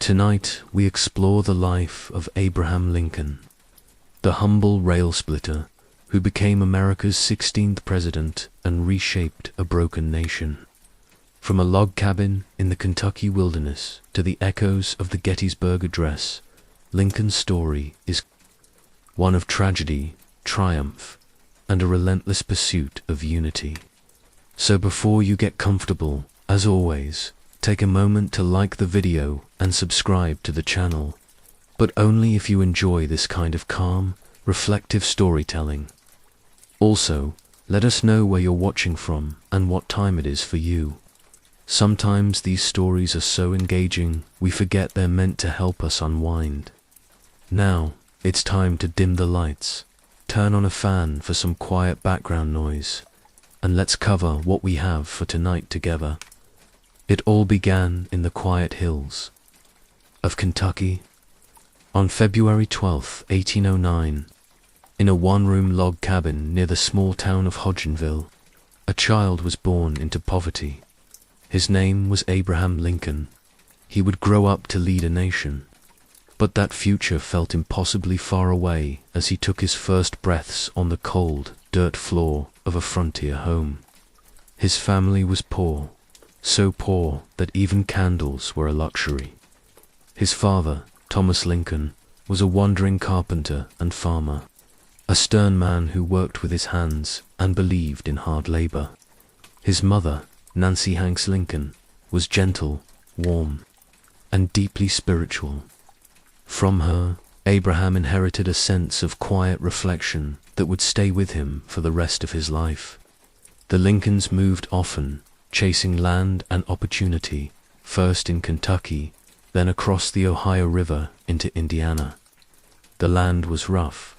Tonight, we explore the life of Abraham Lincoln, the humble rail splitter who became America's 16th president and reshaped a broken nation. From a log cabin in the Kentucky wilderness to the echoes of the Gettysburg Address, Lincoln's story is one of tragedy, triumph, and a relentless pursuit of unity. So before you get comfortable, as always, take a moment to like the video and subscribe to the channel, but only if you enjoy this kind of calm, reflective storytelling. Also, let us know where you're watching from and what time it is for you. Sometimes these stories are so engaging, we forget they're meant to help us unwind. Now, it's time to dim the lights, turn on a fan for some quiet background noise, and let's cover what we have for tonight together. It all began in the quiet hills of Kentucky. On February 12, 1809, in a one-room log cabin near the small town of Hodgenville, a child was born into poverty. His name was Abraham Lincoln. He would grow up to lead a nation. But that future felt impossibly far away as he took his first breaths on the cold, dirt floor of a frontier home. His family was poor, so poor that even candles were a luxury. His father, Thomas Lincoln, was a wandering carpenter and farmer, a stern man who worked with his hands and believed in hard labor. His mother, Nancy Hanks Lincoln, was gentle, warm, and deeply spiritual. From her, Abraham inherited a sense of quiet reflection that would stay with him for the rest of his life. The Lincolns moved often, chasing land and opportunity, first in Kentucky, then across the Ohio River into Indiana. The land was rough.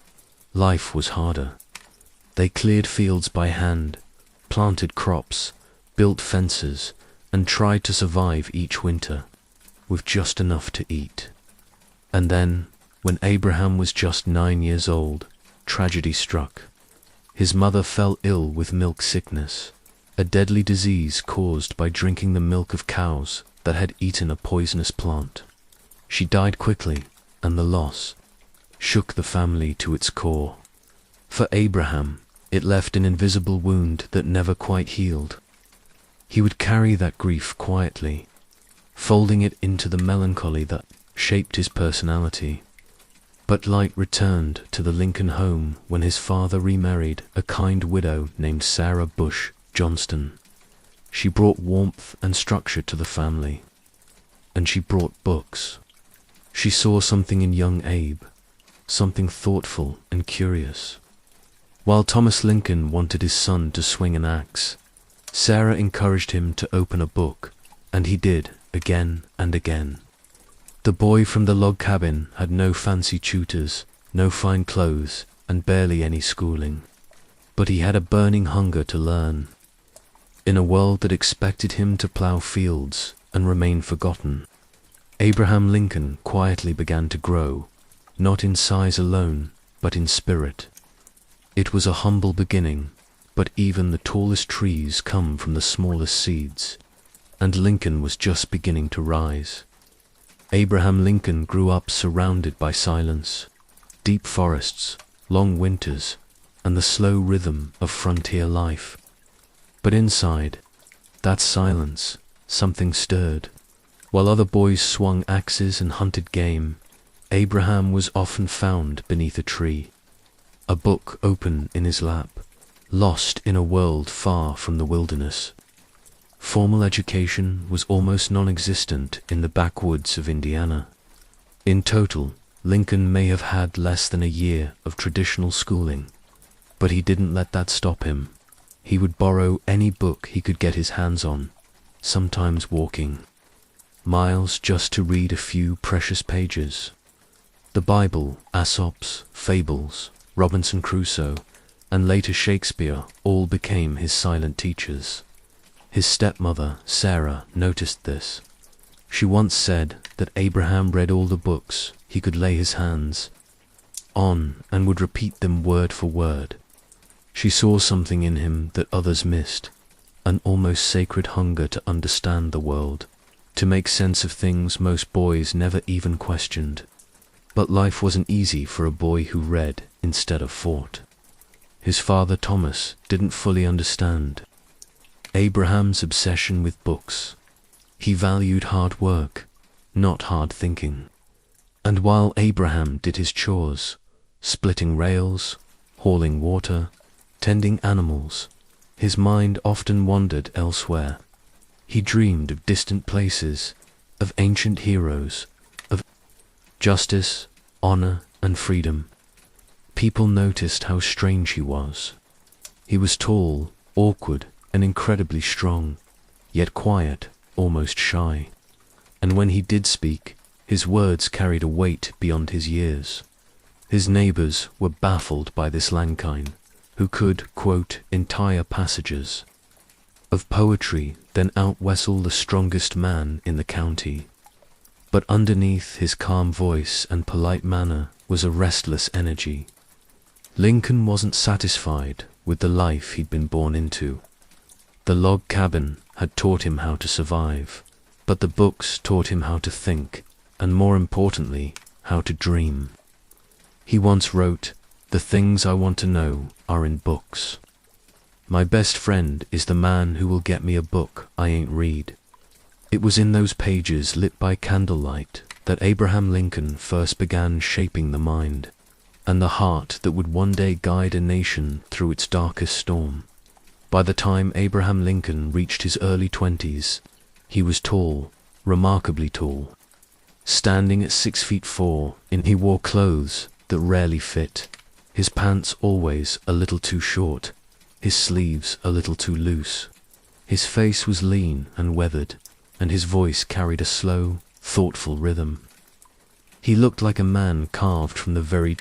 Life was harder. They cleared fields by hand, planted crops, built fences, and tried to survive each winter, with just enough to eat. And then, when Abraham was just 9 years old, tragedy struck. His mother fell ill with milk sickness, a deadly disease caused by drinking the milk of cows that had eaten a poisonous plant. She died quickly, and the loss shook the family to its core. For Abraham, it left an invisible wound that never quite healed. He would carry that grief quietly, folding it into the melancholy that shaped his personality. But light returned to the Lincoln home when his father remarried a kind widow named Sarah Bush Johnston. She brought warmth and structure to the family, and she brought books. She saw something in young Abe, something thoughtful and curious. While Thomas Lincoln wanted his son to swing an axe, Sarah encouraged him to open a book, and he did, again and again. The boy from the log cabin had no fancy tutors, no fine clothes, and barely any schooling. But he had a burning hunger to learn. In a world that expected him to plow fields and remain forgotten, Abraham Lincoln quietly began to grow, not in size alone, but in spirit. It was a humble beginning, but even the tallest trees come from the smallest seeds, and Lincoln was just beginning to rise. Abraham Lincoln grew up surrounded by silence, deep forests, long winters, and the slow rhythm of frontier life. But inside that silence, something stirred. While other boys swung axes and hunted game, Abraham was often found beneath a tree, a book open in his lap, lost in a world far from the wilderness. Formal education was almost non-existent in the backwoods of Indiana. In total, Lincoln may have had less than a year of traditional schooling, but he didn't let that stop him. He would borrow any book he could get his hands on, sometimes walking miles just to read a few precious pages. The Bible, Aesop's fables, Robinson Crusoe, and later Shakespeare all became his silent teachers. His stepmother, Sarah, noticed this. She once said that Abraham read all the books he could lay his hands on and would repeat them word for word. She saw something in him that others missed, an almost sacred hunger to understand the world, to make sense of things most boys never even questioned. But life wasn't easy for a boy who read instead of fought. His father Thomas didn't fully understand Abraham's obsession with books. He valued hard work, not hard thinking. And while Abraham did his chores, splitting rails, hauling water, tending animals, his mind often wandered elsewhere. He dreamed of distant places, of ancient heroes, of justice, honor, and freedom. People noticed how strange he was. He was tall, awkward, and incredibly strong, yet quiet, almost shy. And when he did speak, his words carried a weight beyond his years. His neighbors were baffled by this Lankine, who could quote entire passages of poetry, then out-wrestle the strongest man in the county. But underneath his calm voice and polite manner was a restless energy. Lincoln wasn't satisfied with the life he'd been born into. The log cabin had taught him how to survive, but the books taught him how to think, and more importantly, how to dream. He once wrote, "The things I want to know are in books. My best friend is the man who will get me a book I ain't read." It was in those pages lit by candlelight that Abraham Lincoln first began shaping the mind, and the heart that would one day guide a nation through its darkest storm. By the time Abraham Lincoln reached his early 20s, he was tall, remarkably tall. Standing at 6'4", he wore clothes that rarely fit, his pants always a little too short, his sleeves a little too loose. His face was lean and weathered, and his voice carried a slow, thoughtful rhythm. He looked like a man carved from the very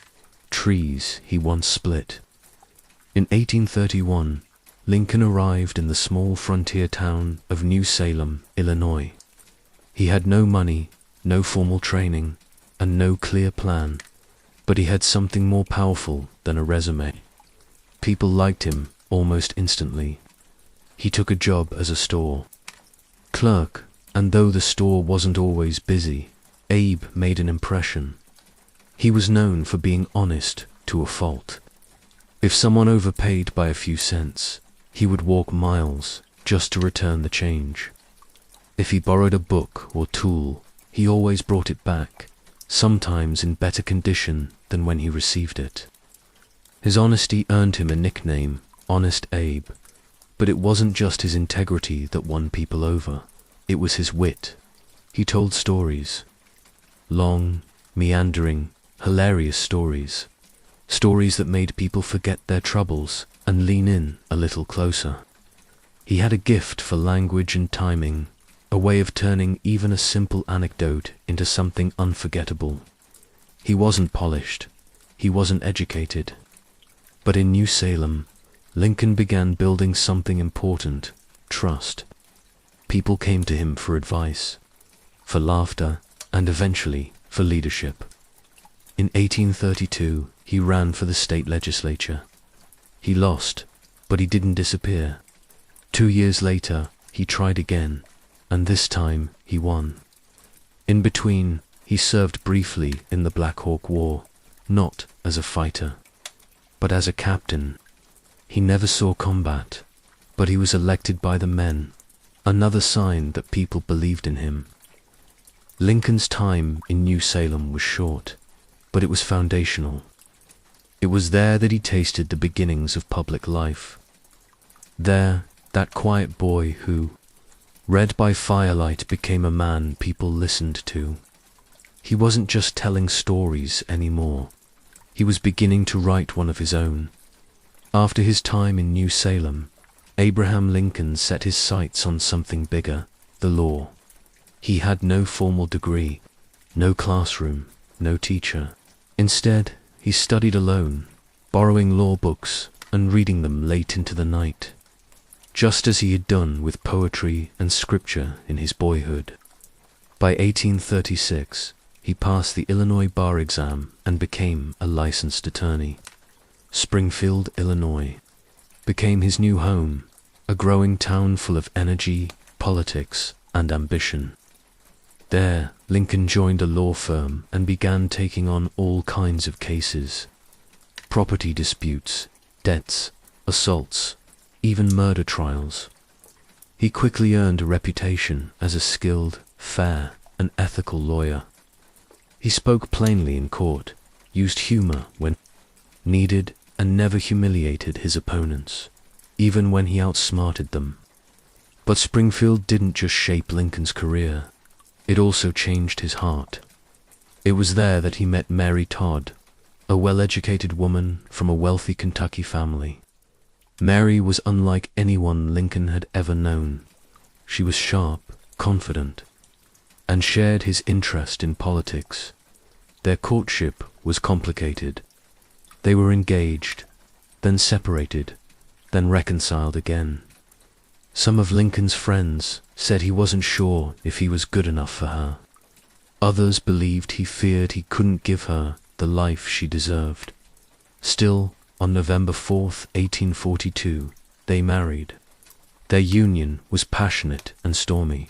trees he once split. In 1831, Lincoln arrived in the small frontier town of New Salem, Illinois. He had no money, no formal training, and no clear plan, but he had something more powerful than a resume. People liked him almost instantly. He took a job as a store clerk, and though the store wasn't always busy, Abe made an impression. He was known for being honest to a fault. If someone overpaid by a few cents, he would walk miles just to return the change. If he borrowed a book or tool, he always brought it back, sometimes in better condition than when he received it. His honesty earned him a nickname, Honest Abe, but it wasn't just his integrity that won people over, it was his wit. He told stories. Long, meandering, hilarious stories. Stories that made people forget their troubles and lean in a little closer. He had a gift for language and timing, a way of turning even a simple anecdote into something unforgettable. He wasn't polished, he wasn't educated. But in New Salem, Lincoln began building something important, trust. People came to him for advice, for laughter, and eventually for leadership. In 1832, he ran for the state legislature. He lost, but he didn't disappear. 2 years later, he tried again, and this time he won. In between, he served briefly in the Black Hawk War, not as a fighter, but as a captain. He never saw combat, but he was elected by the men, another sign that people believed in him. Lincoln's time in New Salem was short, but it was foundational. It was there that he tasted the beginnings of public life. There, that quiet boy who, read by firelight, became a man people listened to. He wasn't just telling stories anymore. He was beginning to write one of his own. After his time in New Salem, Abraham Lincoln set his sights on something bigger, the law. He had no formal degree, no classroom, no teacher. Instead, he studied alone, borrowing law books and reading them late into the night, just as he had done with poetry and scripture in his boyhood. By 1836, he passed the Illinois bar exam and became a licensed attorney. Springfield, Illinois, became his new home, a growing town full of energy, politics, and ambition. There, Lincoln joined a law firm and began taking on all kinds of cases: property disputes, debts, assaults, even murder trials. He quickly earned a reputation as a skilled, fair, and ethical lawyer. He spoke plainly in court, used humor when needed, and never humiliated his opponents, even when he outsmarted them. But Springfield didn't just shape Lincoln's career, it also changed his heart. It was there that he met Mary Todd, a well-educated woman from a wealthy Kentucky family. Mary was unlike anyone Lincoln had ever known. She was sharp, confident, and shared his interest in politics. Their courtship was complicated. They were engaged, then separated, then reconciled again. Some of Lincoln's friends said he wasn't sure if he was good enough for her. Others believed he feared he couldn't give her the life she deserved. Still, on November 4th, 1842, they married. Their union was passionate and stormy.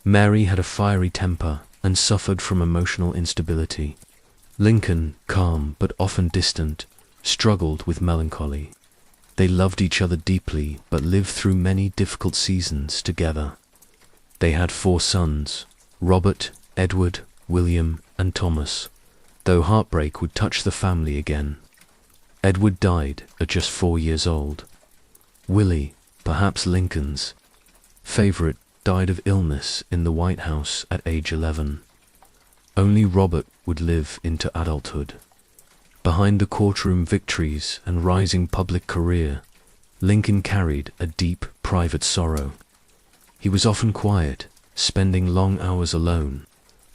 Mary had a fiery temper and suffered from emotional instability. Lincoln, calm but often distant, struggled with melancholy. They loved each other deeply but lived through many difficult seasons together. They had 4 sons: Robert, Edward, William, and Thomas, though heartbreak would touch the family again. Edward died at just 4 years old. Willie, perhaps Lincoln's favorite, died of illness in the White House at age 11. Only Robert would live into adulthood. Behind the courtroom victories and rising public career, Lincoln carried a deep private sorrow. He was often quiet, spending long hours alone.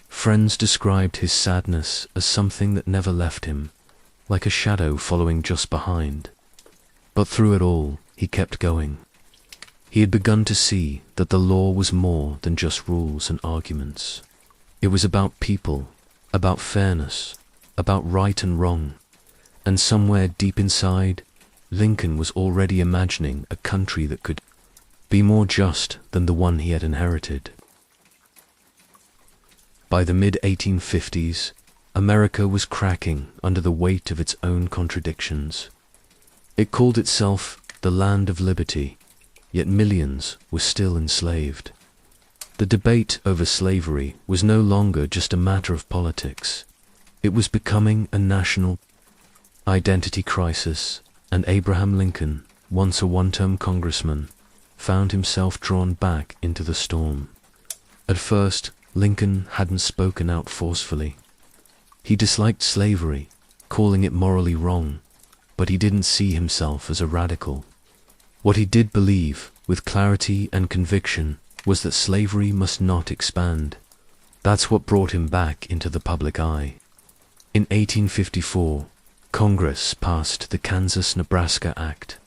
Friends described his sadness as something that never left him, like a shadow following just behind. But through it all, he kept going. He had begun to see that the law was more than just rules and arguments. It was about people, about fairness, about right and wrong. And somewhere deep inside, Lincoln was already imagining a country that could be more just than the one he had inherited. By the mid-1850s, America was cracking under the weight of its own contradictions. It called itself the land of liberty, yet millions were still enslaved. The debate over slavery was no longer just a matter of politics. It was becoming a national identity crisis, and Abraham Lincoln, once a one-term congressman, found himself drawn back into the storm. At first, Lincoln hadn't spoken out forcefully. He disliked slavery, calling it morally wrong, but he didn't see himself as a radical. What he did believe, with clarity and conviction, was that slavery must not expand. That's what brought him back into the public eye. In 1854, Congress passed the Kansas-Nebraska Act,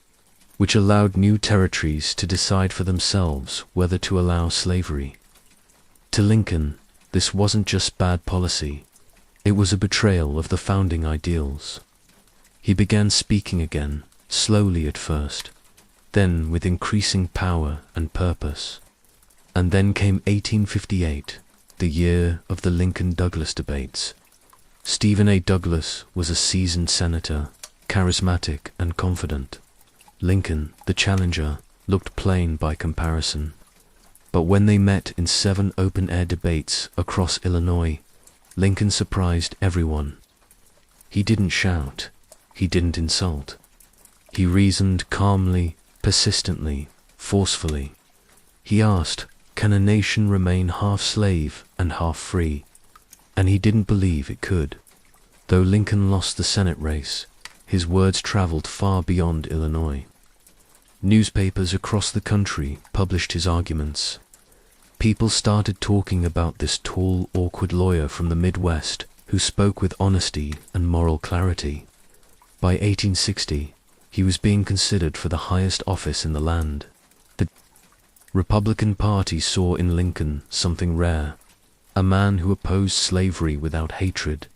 which allowed new territories to decide for themselves whether to allow slavery. To Lincoln, this wasn't just bad policy, it was a betrayal of the founding ideals. He began speaking again, slowly at first, then with increasing power and purpose. And then came 1858, the year of the Lincoln-Douglas debates. Stephen A. Douglas was a seasoned senator, charismatic and confident. Lincoln, the challenger, looked plain by comparison. But when they met in 7 open-air debates across Illinois, Lincoln surprised everyone. He didn't shout, he didn't insult. He reasoned calmly, persistently, forcefully. He asked, can a nation remain half slave and half free? And he didn't believe it could. Though Lincoln lost the Senate race, his words traveled far beyond Illinois. Newspapers across the country published his arguments. People started talking about this tall, awkward lawyer from the Midwest who spoke with honesty and moral clarity. By 1860, he was being considered for the highest office in the land. The Republican Party saw in Lincoln something rare, a man who opposed slavery without hatred,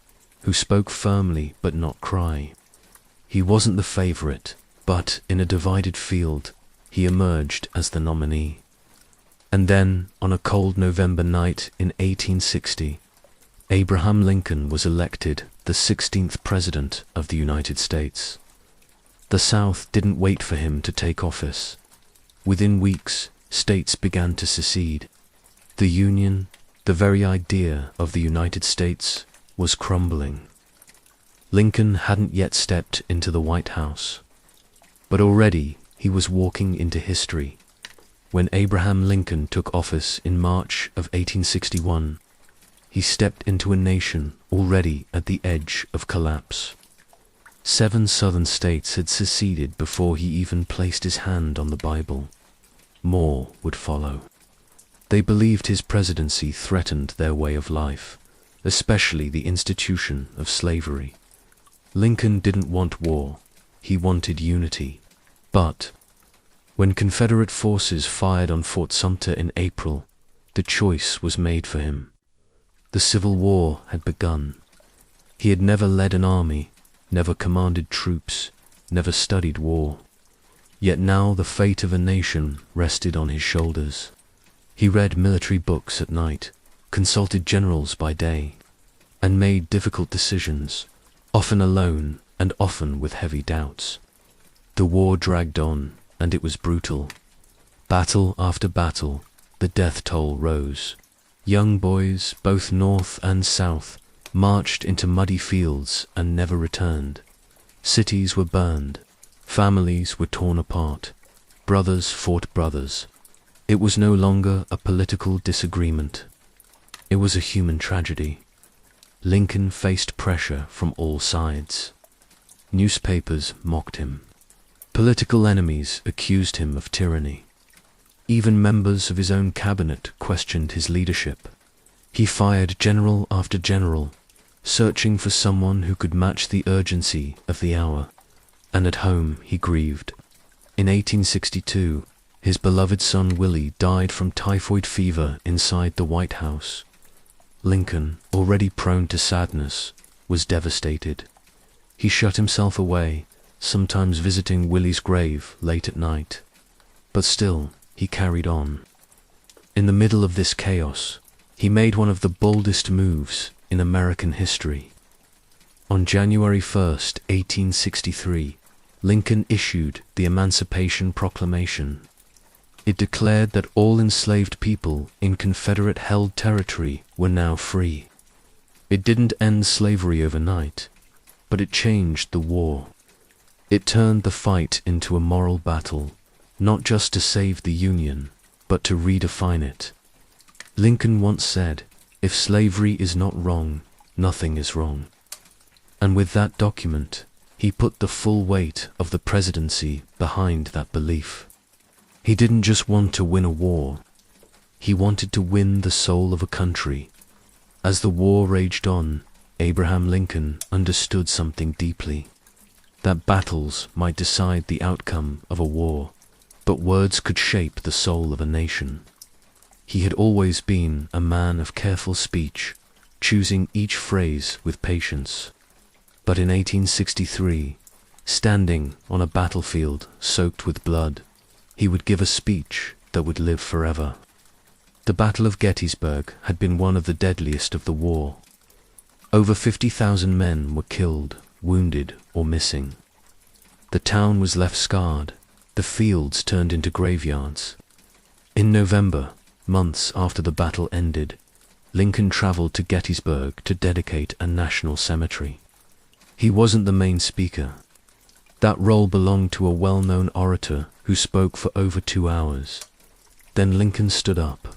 who spoke firmly but not cry. He wasn't the favorite, but in a divided field, he emerged as the nominee. And then, on a cold November night in 1860, Abraham Lincoln was elected the 16th President of the United States. The South didn't wait for him to take office. Within weeks, states began to secede. The Union, the very idea of the United States, was crumbling. Lincoln hadn't yet stepped into the White House, but already he was walking into history. When Abraham Lincoln took office in March of 1861, he stepped into a nation already at the edge of collapse. 7 southern states had seceded before he even placed his hand on the Bible. More would follow. They believed his presidency threatened their way of life, especially the institution of slavery. Lincoln didn't want war, he wanted unity. But when Confederate forces fired on Fort Sumter in April, the choice was made for him. The Civil War had begun. He had never led an army, never commanded troops, never studied war. Yet now the fate of a nation rested on his shoulders. He read military books at night, consulted generals by day, and made difficult decisions, often alone and often with heavy doubts. The war dragged on, and it was brutal. Battle after battle, the death toll rose. Young boys, both North and South, marched into muddy fields and never returned. Cities were burned. Families were torn apart. Brothers fought brothers. It was no longer a political disagreement. It was a human tragedy. Lincoln faced pressure from all sides. Newspapers mocked him. Political enemies accused him of tyranny. Even members of his own cabinet questioned his leadership. He fired general after general, searching for someone who could match the urgency of the hour. And at home he grieved. In 1862, his beloved son Willie died from typhoid fever inside the White House. Lincoln, already prone to sadness, was devastated. He shut himself away, sometimes visiting Willie's grave late at night. But still, he carried on. In the middle of this chaos, he made one of the boldest moves in American history. On January 1st, 1863, Lincoln issued the Emancipation Proclamation. It declared that all enslaved people in Confederate-held territory were now free. It didn't end slavery overnight, but it changed the war. It turned the fight into a moral battle, not just to save the Union, but to redefine it. Lincoln once said, "If slavery is not wrong, nothing is wrong." And with that document, he put the full weight of the presidency behind that belief. He didn't just want to win a war. He wanted to win the soul of a country. As the war raged on, Abraham Lincoln understood something deeply. That battles might decide the outcome of a war, but words could shape the soul of a nation. He had always been a man of careful speech, choosing each phrase with patience. But in 1863, standing on a battlefield soaked with blood, he would give a speech that would live forever. The Battle of Gettysburg had been one of the deadliest of the war. Over 50,000 men were killed, wounded, or missing. The town was left scarred, the fields turned into graveyards. In November, months after the battle ended, Lincoln traveled to Gettysburg to dedicate a national cemetery. He wasn't the main speaker. That role belonged to a well-known orator who spoke for over 2 hours. Then Lincoln stood up.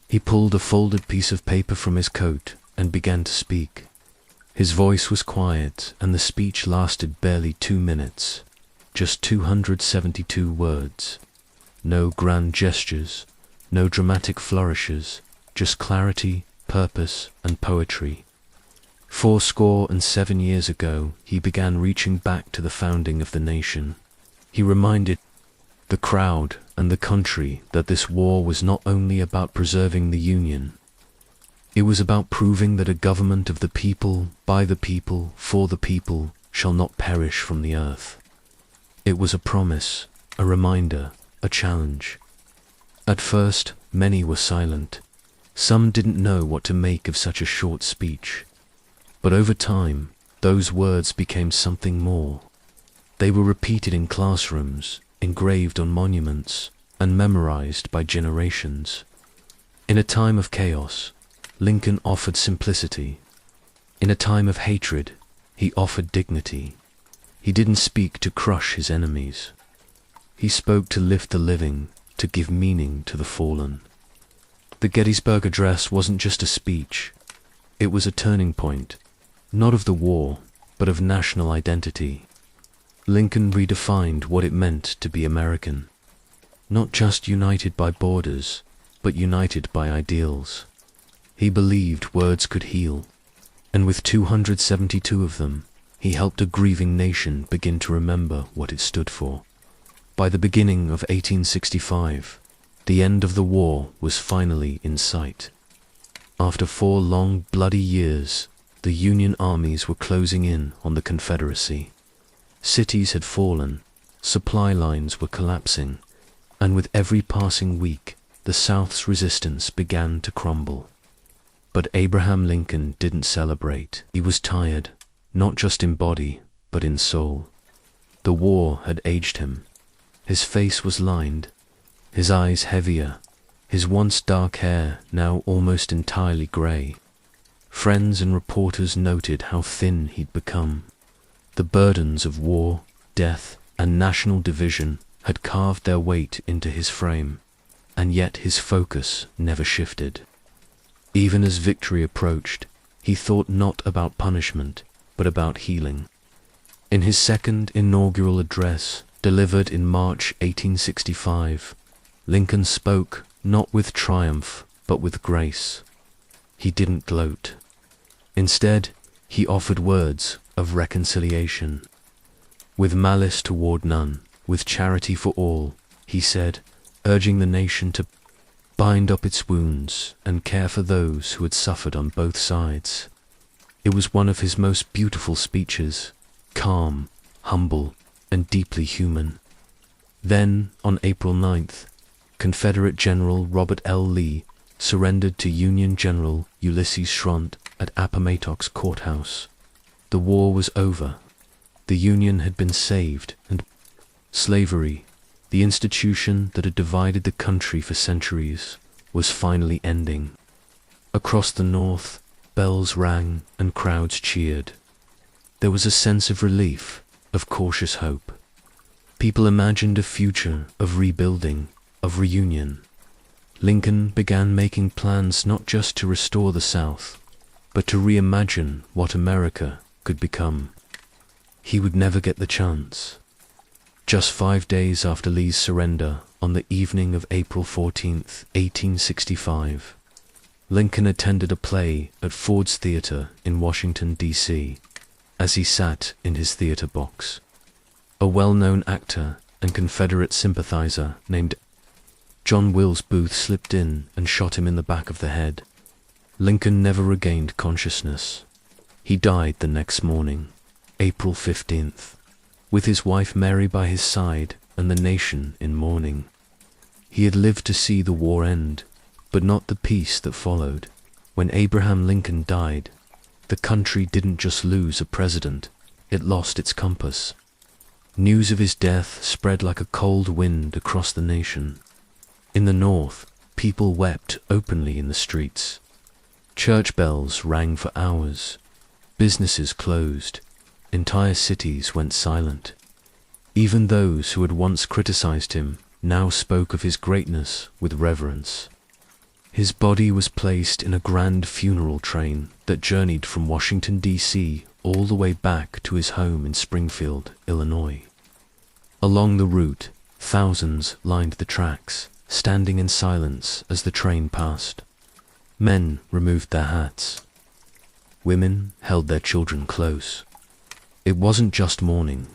He pulled a folded piece of paper from his coat and began to speak. His voice was quiet, and the speech lasted barely 2 minutes. Just 272 words. No grand gestures, no dramatic flourishes, just clarity, purpose, and poetry. 77 years ago, he began reaching back to the founding of the nation. He reminded the crowd and the country that this war was not only about preserving the Union. It was about proving that a government of the people, by the people, for the people, shall not perish from the earth. It was a promise, a reminder, a challenge. At first, many were silent. Some didn't know what to make of such a short speech. But over time, those words became something more. They were repeated in classrooms, engraved on monuments, and memorized by generations. In a time of chaos, Lincoln offered simplicity. In a time of hatred, he offered dignity. He didn't speak to crush his enemies. He spoke to lift the living, to give meaning to the fallen. The Gettysburg Address wasn't just a speech. It was a turning point, not of the war, but of national identity. Lincoln redefined what it meant to be American. Not just united by borders, but united by ideals. He believed words could heal, and with 272 of them, he helped a grieving nation begin to remember what it stood for. By the beginning of 1865, the end of the war was finally in sight. After 4 long, bloody years, the Union armies were closing in on the Confederacy. Cities had fallen, supply lines were collapsing, and with every passing week, the South's resistance began to crumble. But Abraham Lincoln didn't celebrate. He was tired, not just in body, but in soul. The war had aged him. His face was lined, his eyes heavier, his once dark hair now almost entirely grey. Friends and reporters noted how thin he'd become. The burdens of war, death, and national division had carved their weight into his frame, and yet his focus never shifted. Even as victory approached, he thought not about punishment, but about healing. In his second inaugural address, delivered in March 1865, Lincoln spoke not with triumph, but with grace. He didn't gloat. Instead, he offered words of reconciliation. With malice toward none, with charity for all, he said, urging the nation to bind up its wounds and care for those who had suffered on both sides. It was one of his most beautiful speeches, calm, humble, and deeply human. Then, on April 9th, Confederate General Robert L. Lee surrendered to Union General Ulysses Schrunt at Appomattox Courthouse. The war was over. The Union had been saved, and slavery, the institution that had divided the country for centuries, was finally ending. Across the North, bells rang and crowds cheered. There was a sense of relief, of cautious hope. People imagined a future of rebuilding, of reunion. Lincoln began making plans not just to restore the South, but to reimagine what America could become. He would never get the chance. Just 5 days after Lee's surrender, on the evening of April 14th, 1865, Lincoln attended a play at Ford's Theater in Washington, D.C., as he sat in his theater box. A well-known actor and Confederate sympathizer named John Wilkes Booth slipped in and shot him in the back of the head. Lincoln never regained consciousness. He died the next morning, April 15th, with his wife Mary by his side and the nation in mourning. He had lived to see the war end, but not the peace that followed. When Abraham Lincoln died, the country didn't just lose a president, it lost its compass. News of his death spread like a cold wind across the nation. In the North, people wept openly in the streets. Church bells rang for hours. Businesses closed. Entire cities went silent. Even those who had once criticized him now spoke of his greatness with reverence. His body was placed in a grand funeral train that journeyed from Washington, D.C. all the way back to his home in Springfield, Illinois. Along the route, thousands lined the tracks, standing in silence as the train passed. Men removed their hats. Women held their children close. It wasn't just mourning.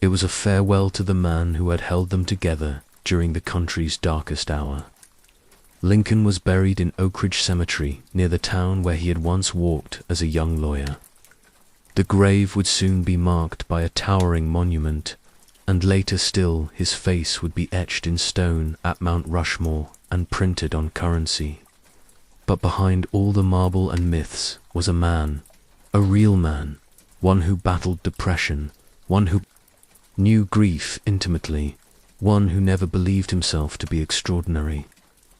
It was a farewell to the man who had held them together during the country's darkest hour. Lincoln was buried in Oak Ridge Cemetery near the town where he had once walked as a young lawyer. The grave would soon be marked by a towering monument and later still his face would be etched in stone at Mount Rushmore and printed on currency. But behind all the marble and myths was a man, a real man, one who battled depression, one who knew grief intimately, one who never believed himself to be extraordinary,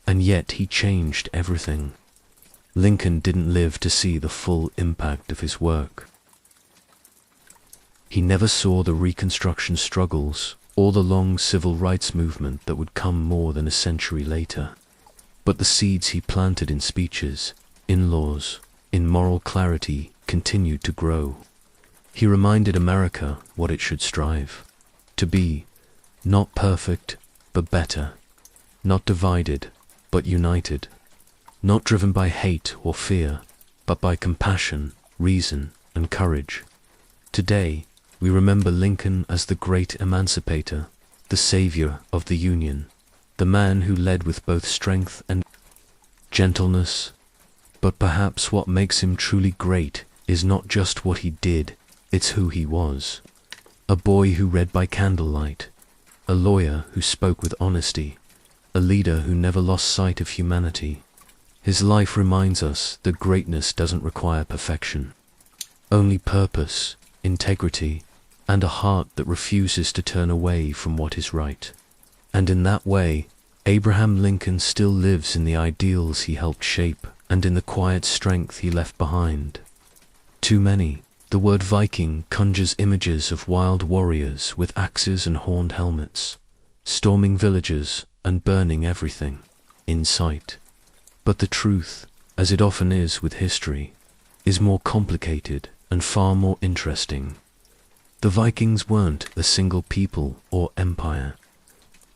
and yet he changed everything. Lincoln didn't live to see the full impact of his work. He never saw the Reconstruction struggles or the long civil rights movement that would come more than a century later. But the seeds he planted in speeches, in laws, in moral clarity continued to grow. He reminded America what it should strive to be, not perfect, but better, not divided, but united, not driven by hate or fear, but by compassion, reason, and courage. Today, we remember Lincoln as the great emancipator, the savior of the Union, the man who led with both strength and gentleness. But perhaps what makes him truly great is not just what he did, it's who he was. A boy who read by candlelight, a lawyer who spoke with honesty, a leader who never lost sight of humanity. His life reminds us that greatness doesn't require perfection, only purpose, integrity, and a heart that refuses to turn away from what is right. And in that way, Abraham Lincoln still lives in the ideals he helped shape and in the quiet strength he left behind. Too many, the word Viking conjures images of wild warriors with axes and horned helmets, storming villages and burning everything in sight. But the truth, as it often is with history, is more complicated and far more interesting. The Vikings weren't a single people or empire.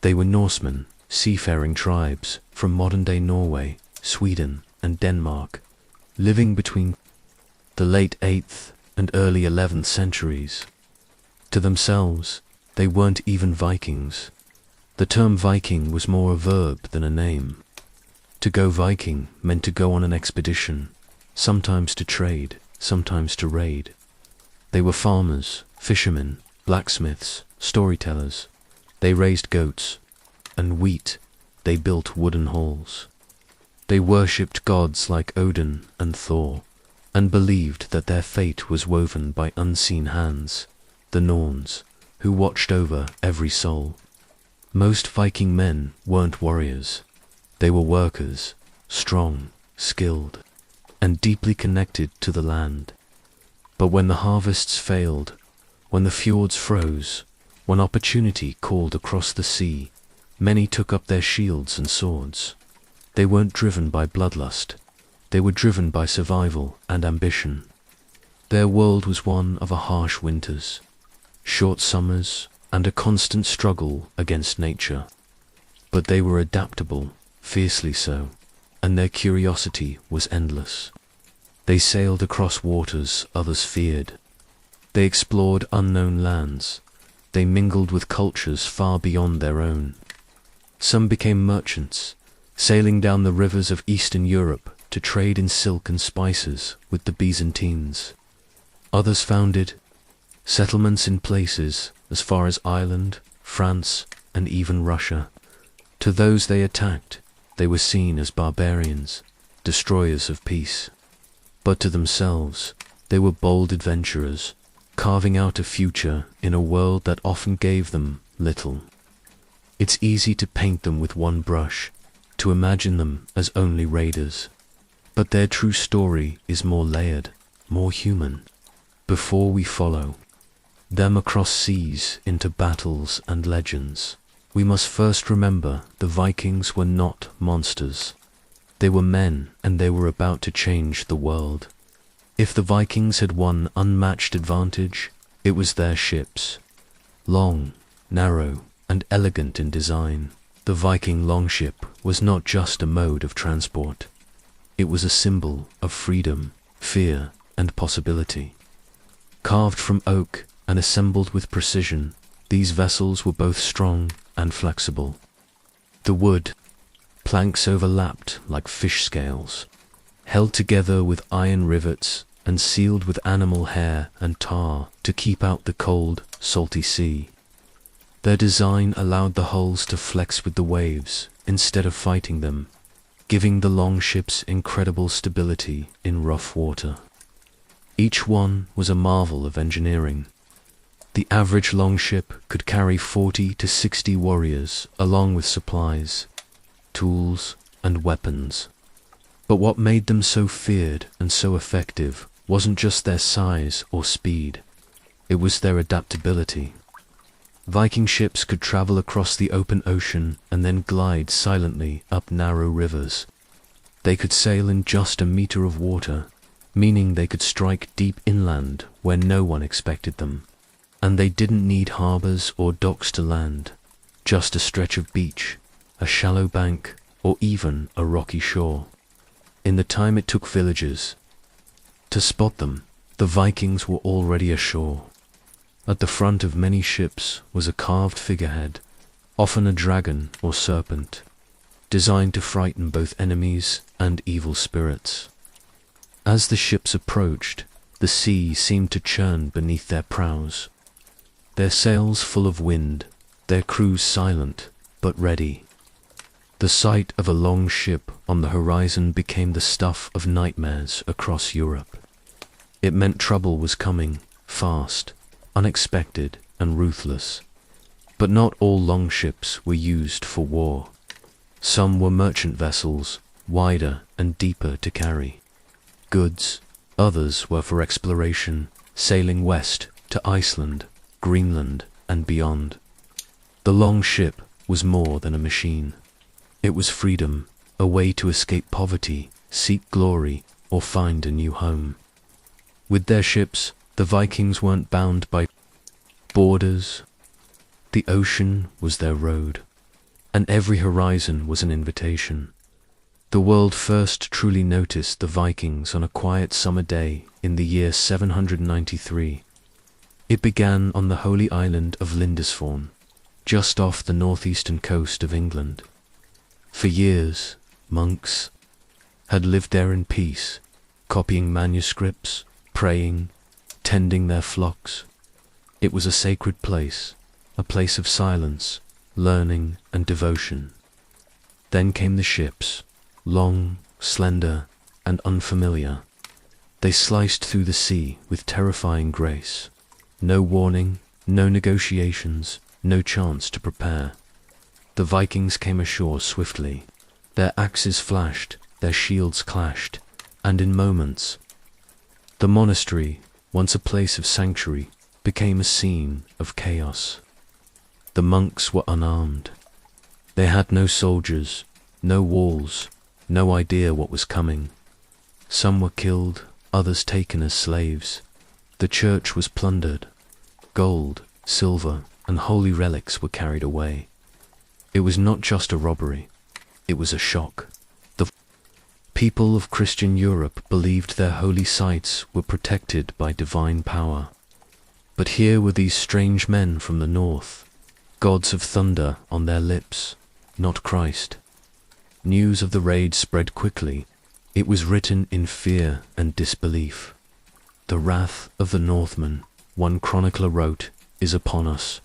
They were Norsemen, seafaring tribes from modern-day Norway, Sweden, and Denmark, living between the late 8th and early 11th centuries. To themselves, they weren't even Vikings. The term Viking was more a verb than a name. To go Viking meant to go on an expedition, sometimes to trade, sometimes to raid. They were farmers, fishermen, blacksmiths, storytellers. They raised goats and wheat. They built wooden halls. They worshipped gods like Odin and Thor, and believed that their fate was woven by unseen hands, the Norns, who watched over every soul. Most Viking men weren't warriors. They were workers, strong, skilled, and deeply connected to the land. But when the harvests failed, when the fjords froze, when opportunity called across the sea, many took up their shields and swords. They weren't driven by bloodlust. They were driven by survival and ambition. Their world was one of harsh winters, short summers, and a constant struggle against nature. But they were adaptable, fiercely so, and their curiosity was endless. They sailed across waters others feared. They explored unknown lands. They mingled with cultures far beyond their own. Some became merchants, sailing down the rivers of Eastern Europe to trade in silk and spices with the Byzantines. Others founded settlements in places as far as Ireland, France, and even Russia. To those they attacked, they were seen as barbarians, destroyers of peace. But to themselves, they were bold adventurers, carving out a future in a world that often gave them little. It's easy to paint them with one brush, to imagine them as only raiders. But their true story is more layered, more human. Before we follow them across seas into battles and legends, we must first remember the Vikings were not monsters. They were men, and they were about to change the world. If the Vikings had one unmatched advantage, it was their ships. Long, narrow, and elegant in design, the Viking longship was not just a mode of transport. It was a symbol of freedom, fear, and possibility. Carved from oak and assembled with precision, these vessels were both strong and flexible. The wood, planks overlapped like fish scales, held together with iron rivets and sealed with animal hair and tar to keep out the cold, salty sea. Their design allowed the hulls to flex with the waves instead of fighting them, giving the long ships incredible stability in rough water. Each one was a marvel of engineering. The average longship could carry 40 to 60 warriors along with supplies, tools, and weapons. But what made them so feared and so effective wasn't just their size or speed, it was their adaptability. Viking ships could travel across the open ocean and then glide silently up narrow rivers. They could sail in just a meter of water, meaning they could strike deep inland where no one expected them. And they didn't need harbors or docks to land, just a stretch of beach, a shallow bank, or even a rocky shore. In the time it took villagers to spot them, the Vikings were already ashore. At the front of many ships was a carved figurehead, often a dragon or serpent, designed to frighten both enemies and evil spirits. As the ships approached, the sea seemed to churn beneath their prows, their sails full of wind, their crews silent but ready. The sight of a long ship on the horizon became the stuff of nightmares across Europe. It meant trouble was coming, fast, unexpected, and ruthless. But not all longships were used for war. Some were merchant vessels, wider and deeper to carry goods. Others were for exploration, sailing west to Iceland, Greenland, and beyond. The long ship was more than a machine. It was freedom, a way to escape poverty, seek glory, or find a new home. With their ships, the Vikings weren't bound by borders. The ocean was their road, and every horizon was an invitation. The world first truly noticed the Vikings on a quiet summer day in the year 793. It began on the holy island of Lindisfarne, just off the northeastern coast of England. For years, monks had lived there in peace, copying manuscripts, praying, tending their flocks. It was a sacred place, a place of silence, learning, and devotion. Then came the ships, long, slender, and unfamiliar. They sliced through the sea with terrifying grace. No warning, no negotiations, no chance to prepare. The Vikings came ashore swiftly. Their axes flashed, their shields clashed, and in moments, the monastery, once a place of sanctuary, became a scene of chaos. The monks were unarmed. They had no soldiers, no walls, no idea what was coming. Some were killed, others taken as slaves. The church was plundered. Gold, silver, and holy relics were carried away. It was not just a robbery, it was a shock. The people of Christian Europe believed their holy sites were protected by divine power. But here were these strange men from the north, gods of thunder on their lips, not Christ. News of the raid spread quickly. It was written in fear and disbelief. The wrath of the Northmen, one chronicler wrote, is upon us.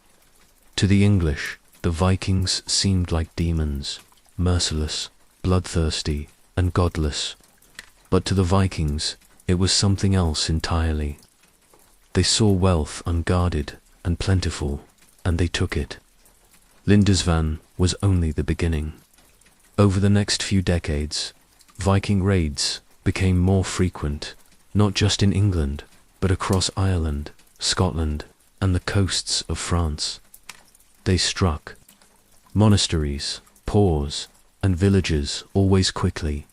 To the English, the Vikings seemed like demons, merciless, bloodthirsty, and godless. But to the Vikings, it was something else entirely. They saw wealth unguarded and plentiful, and they took it. Lindisfarne was only the beginning. Over the next few decades, Viking raids became more frequent, not just in England, but across Ireland, Scotland, and the coasts of France. They struck monasteries, poors, and villages always quickly,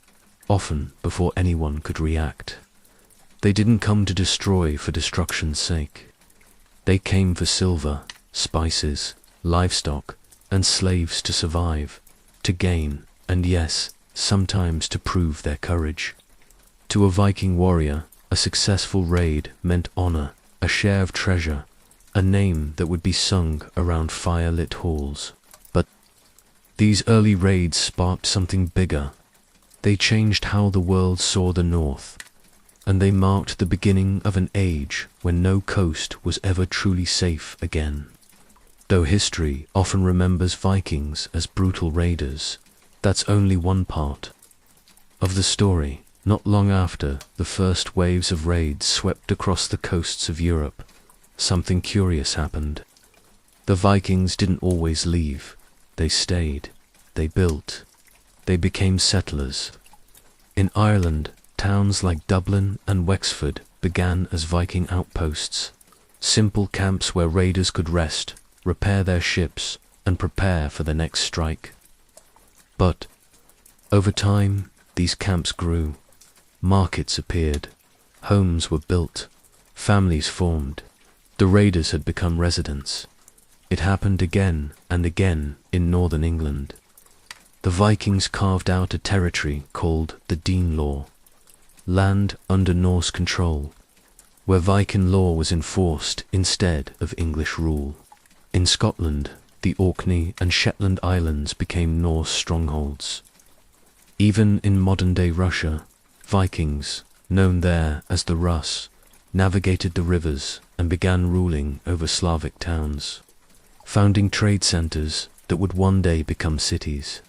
often before anyone could react. They didn't come to destroy for destruction's sake. They came for silver, spices, livestock, and slaves to survive, to gain, and yes, sometimes to prove their courage. To a Viking warrior, a successful raid meant honor, a share of treasure, a name that would be sung around fire-lit halls. But these early raids sparked something bigger. They changed how the world saw the North, and they marked the beginning of an age when no coast was ever truly safe again. Though history often remembers Vikings as brutal raiders, that's only one part of the story. Not long after the first waves of raids swept across the coasts of Europe, something curious happened. The Vikings didn't always leave. They stayed. They built. They became settlers. In Ireland, towns like Dublin and Wexford began as Viking outposts, simple camps where raiders could rest, repair their ships, and prepare for the next strike. But over time, these camps grew. Markets appeared. Homes were built. Families formed. The raiders had become residents. It happened again and again in northern England. The Vikings carved out a territory called the Danelaw, land under Norse control, where Viking law was enforced instead of English rule. In Scotland, the Orkney and Shetland Islands became Norse strongholds. Even in modern-day Russia, Vikings, known there as the Rus, navigated the rivers and began ruling over Slavic towns, founding trade centers that would one day become cities,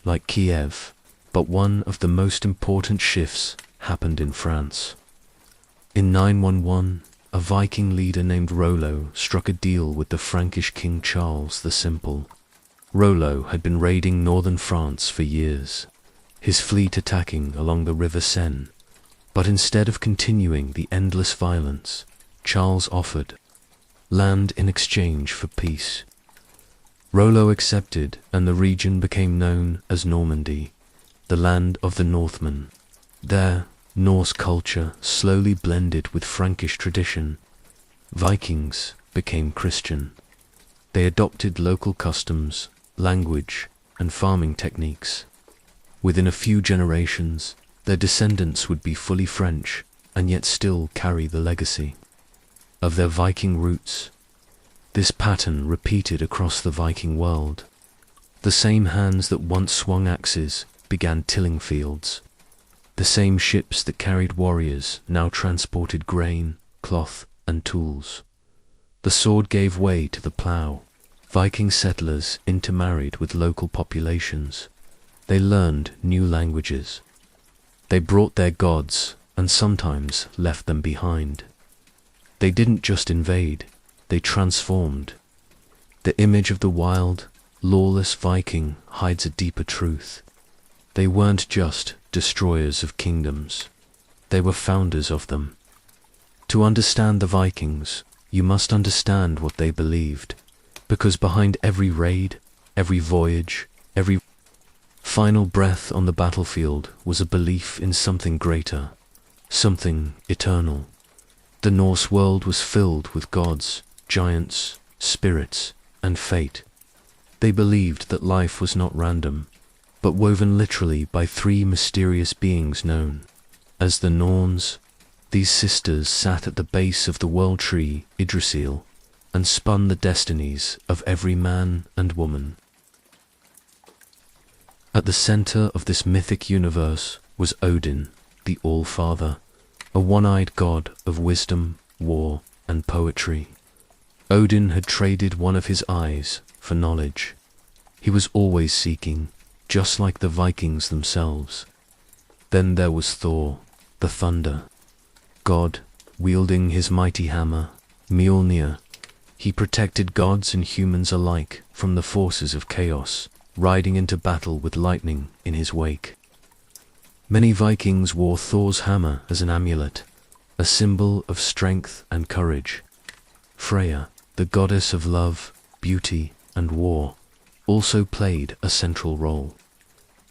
like Kiev. But one of the most important shifts happened in France. In 911, a Viking leader named Rollo struck a deal with the Frankish King Charles the Simple. Rollo had been raiding northern France for years, his fleet attacking along the river Seine. But instead of continuing the endless violence, Charles offered land in exchange for peace. Rollo accepted, and the region became known as Normandy, the land of the Northmen. There, Norse culture slowly blended with Frankish tradition. Vikings became Christian. They adopted local customs, language, and farming techniques. Within a few generations, their descendants would be fully French and yet still carry the legacy of their Viking roots. This pattern repeated across the Viking world. The same hands that once swung axes began tilling fields. The same ships that carried warriors now transported grain, cloth, and tools. The sword gave way to the plough. Viking settlers intermarried with local populations. They learned new languages. They brought their gods and sometimes left them behind. They didn't just invade, they transformed. The image of the wild, lawless Viking hides a deeper truth. They weren't just destroyers of kingdoms, they were founders of them. To understand the Vikings, you must understand what they believed, because behind every raid, every voyage, every final breath on the battlefield was a belief in something greater, something eternal. The Norse world was filled with gods, giants, spirits, and fate. They believed that life was not random, but woven literally by three mysterious beings known as the Norns. These sisters sat at the base of the world tree, Yggdrasil, and spun the destinies of every man and woman. At the center of this mythic universe was Odin, the All-Father, a one-eyed god of wisdom, war, and poetry. Odin had traded one of his eyes for knowledge. He was always seeking, just like the Vikings themselves. Then there was Thor, the thunder god, wielding his mighty hammer, Mjolnir. He protected gods and humans alike from the forces of chaos, riding into battle with lightning in his wake. Many Vikings wore Thor's hammer as an amulet, a symbol of strength and courage. Freya, the goddess of love, beauty, and war, also played a central role.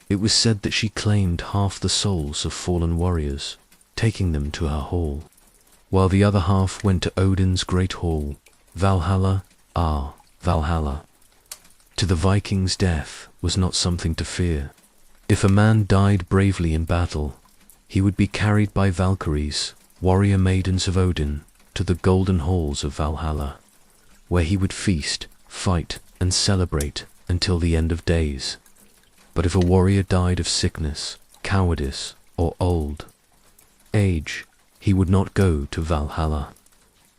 It was said that she claimed half the souls of fallen warriors, taking them to her hall, while the other half went to Odin's great hall, Valhalla. Valhalla. To the Vikings, death was not something to fear. If a man died bravely in battle, he would be carried by Valkyries, warrior maidens of Odin, to the golden halls of Valhalla, where he would feast, fight, and celebrate until the end of days. But if a warrior died of sickness, cowardice, or old age, he would not go to Valhalla.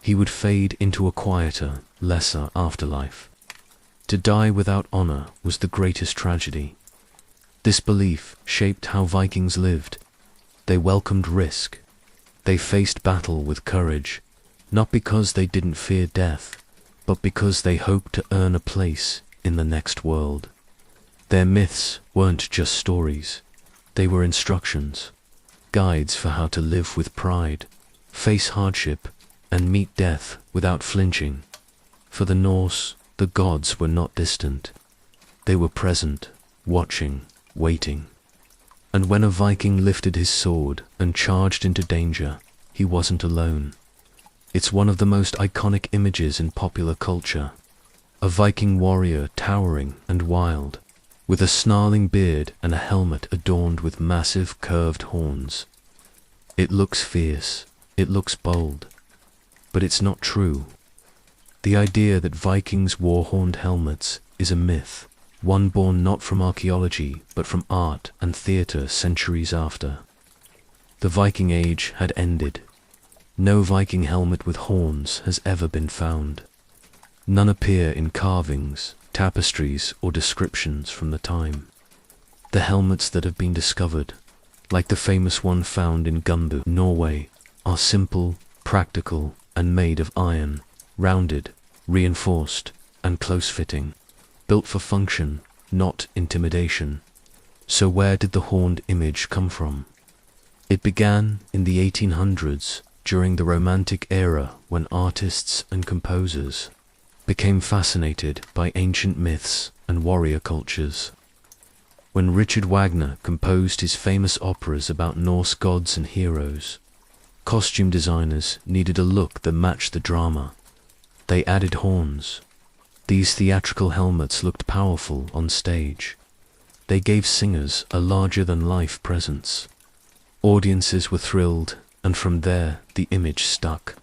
He would fade into a quieter, lesser afterlife. To die without honor was the greatest tragedy. This belief shaped how Vikings lived. They welcomed risk. They faced battle with courage, not because they didn't fear death, but because they hoped to earn a place in the next world. Their myths weren't just stories. They were instructions, guides for how to live with pride, face hardship, and meet death without flinching. For the Norse, the gods were not distant. They were present, watching, waiting. And when a Viking lifted his sword and charged into danger, he wasn't alone. It's one of the most iconic images in popular culture. A Viking warrior towering and wild, with a snarling beard and a helmet adorned with massive curved horns. It looks fierce, it looks bold, but it's not true. The idea that Vikings wore horned helmets is a myth, one born not from archaeology but from art and theatre centuries after. The Viking Age had ended. No Viking helmet with horns has ever been found. None appear in carvings, tapestries, or descriptions from the time. The helmets that have been discovered, like the famous one found in Gunbu, Norway, are simple, practical, and made of iron, rounded, reinforced, and close-fitting, built for function, not intimidation. So where did the horned image come from? It began in the 1800s, during the Romantic era, when artists and composers became fascinated by ancient myths and warrior cultures. When Richard Wagner composed his famous operas about Norse gods and heroes, costume designers needed a look that matched the drama. They added horns. These theatrical helmets looked powerful on stage. They gave singers a larger-than-life presence. Audiences were thrilled, and from there the image stuck.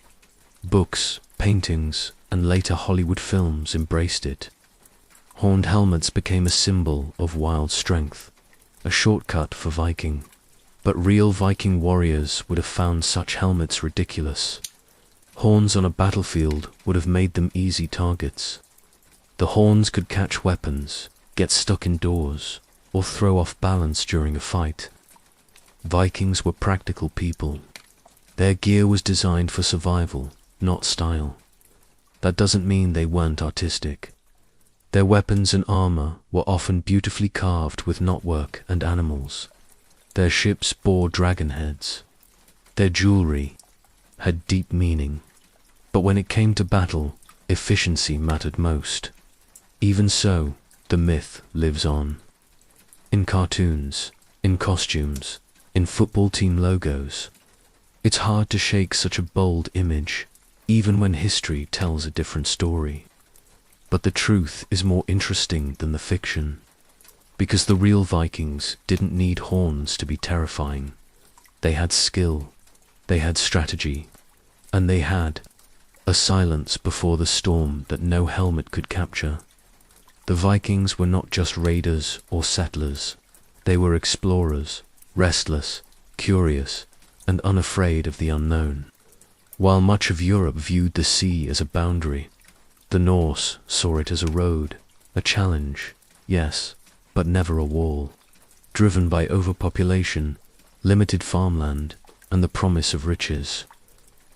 Books, paintings, and later Hollywood films embraced it. Horned helmets became a symbol of wild strength, a shortcut for Viking. But real Viking warriors would have found such helmets ridiculous. Horns on a battlefield would have made them easy targets. The horns could catch weapons, get stuck indoors, or throw off balance during a fight. Vikings were practical people. Their gear was designed for survival, not style. That doesn't mean they weren't artistic. Their weapons and armor were often beautifully carved with knotwork and animals. Their ships bore dragon heads. Their jewelry had deep meaning. But when it came to battle, efficiency mattered most. Even so, the myth lives on. In cartoons, in costumes, in football team logos. It's hard to shake such a bold image, even when history tells a different story. But the truth is more interesting than the fiction, because the real Vikings didn't need horns to be terrifying. They had skill, they had strategy, and they had a silence before the storm that no helmet could capture. The Vikings were not just raiders or settlers. They were explorers, restless, curious, and unafraid of the unknown. While much of Europe viewed the sea as a boundary, the Norse saw it as a road, a challenge, yes, but never a wall. Driven by overpopulation, limited farmland, and the promise of riches,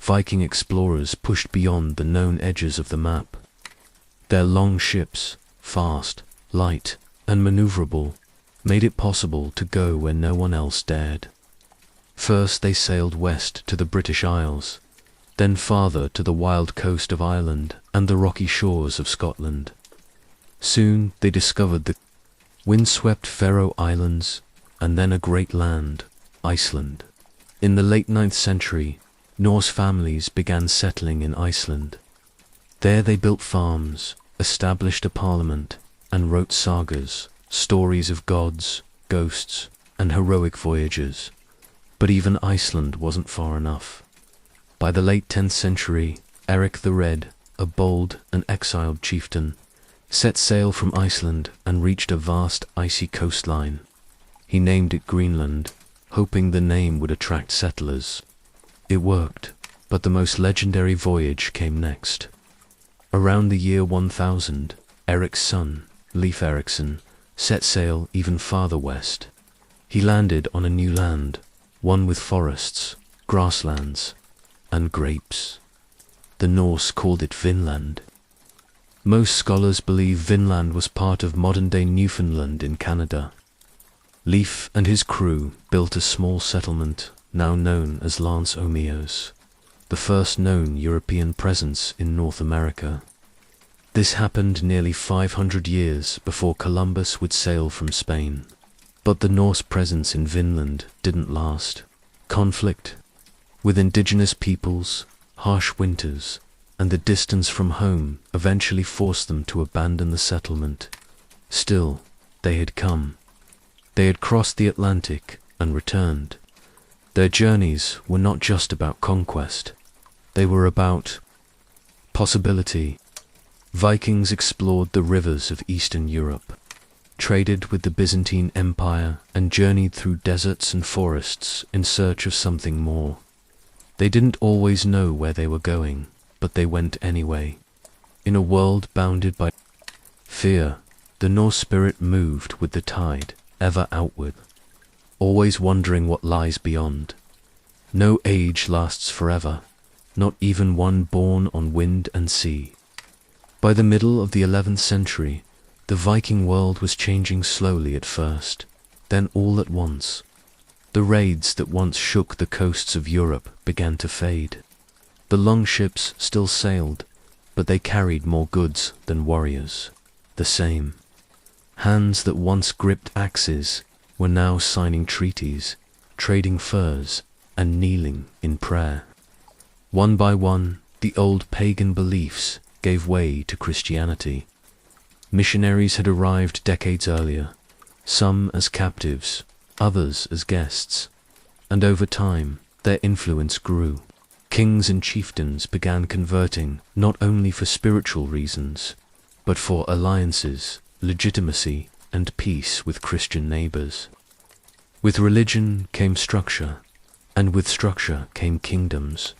Viking explorers pushed beyond the known edges of the map. Their long ships, fast, light, and maneuverable, made it possible to go where no one else dared. First they sailed west to the British Isles, then farther to the wild coast of Ireland and the rocky shores of Scotland. Soon they discovered the windswept Faroe Islands, and then a great land, Iceland. In the late 9th century, Norse families began settling in Iceland. There they built farms, established a parliament, and wrote sagas, stories of gods, ghosts, and heroic voyagers. But even Iceland wasn't far enough. By the late 10th century, Eric the Red, a bold and exiled chieftain, set sail from Iceland and reached a vast icy coastline. He named it Greenland, hoping the name would attract settlers. It worked, but the most legendary voyage came next. Around the year 1000, Eric's son, Leif Erikson, set sail even farther west. He landed on a new land, one with forests, grasslands, and grapes. The Norse called it Vinland. Most scholars believe Vinland was part of modern-day Newfoundland in Canada. Leif and his crew built a small settlement now known as Lance Omeos, the first known European presence in North America. This happened nearly 500 years before Columbus would sail from Spain. But the Norse presence in Vinland didn't last. Conflict with indigenous peoples, harsh winters, and the distance from home eventually forced them to abandon the settlement. Still, they had come. They had crossed the Atlantic and returned. Their journeys were not just about conquest. They were about possibility. Vikings explored the rivers of Eastern Europe, traded with the Byzantine Empire, and journeyed through deserts and forests in search of something more. They didn't always know where they were going, but they went anyway. In a world bounded by fear, the Norse spirit moved with the tide, ever outward, always wondering what lies beyond. No age lasts forever, not even one born on wind and sea. By the middle of the 11th century, the Viking world was changing slowly at first, then all at once. The raids that once shook the coasts of Europe began to fade. The longships still sailed, but they carried more goods than warriors. The same. Hands that once gripped axes were now signing treaties, trading furs, and kneeling in prayer. One by one, the old pagan beliefs gave way to Christianity. Missionaries had arrived decades earlier, some as captives, others as guests, and over time their influence grew. Kings and chieftains began converting not only for spiritual reasons, but for alliances, legitimacy, and peace with Christian neighbors. With religion came structure, and with structure came kingdoms.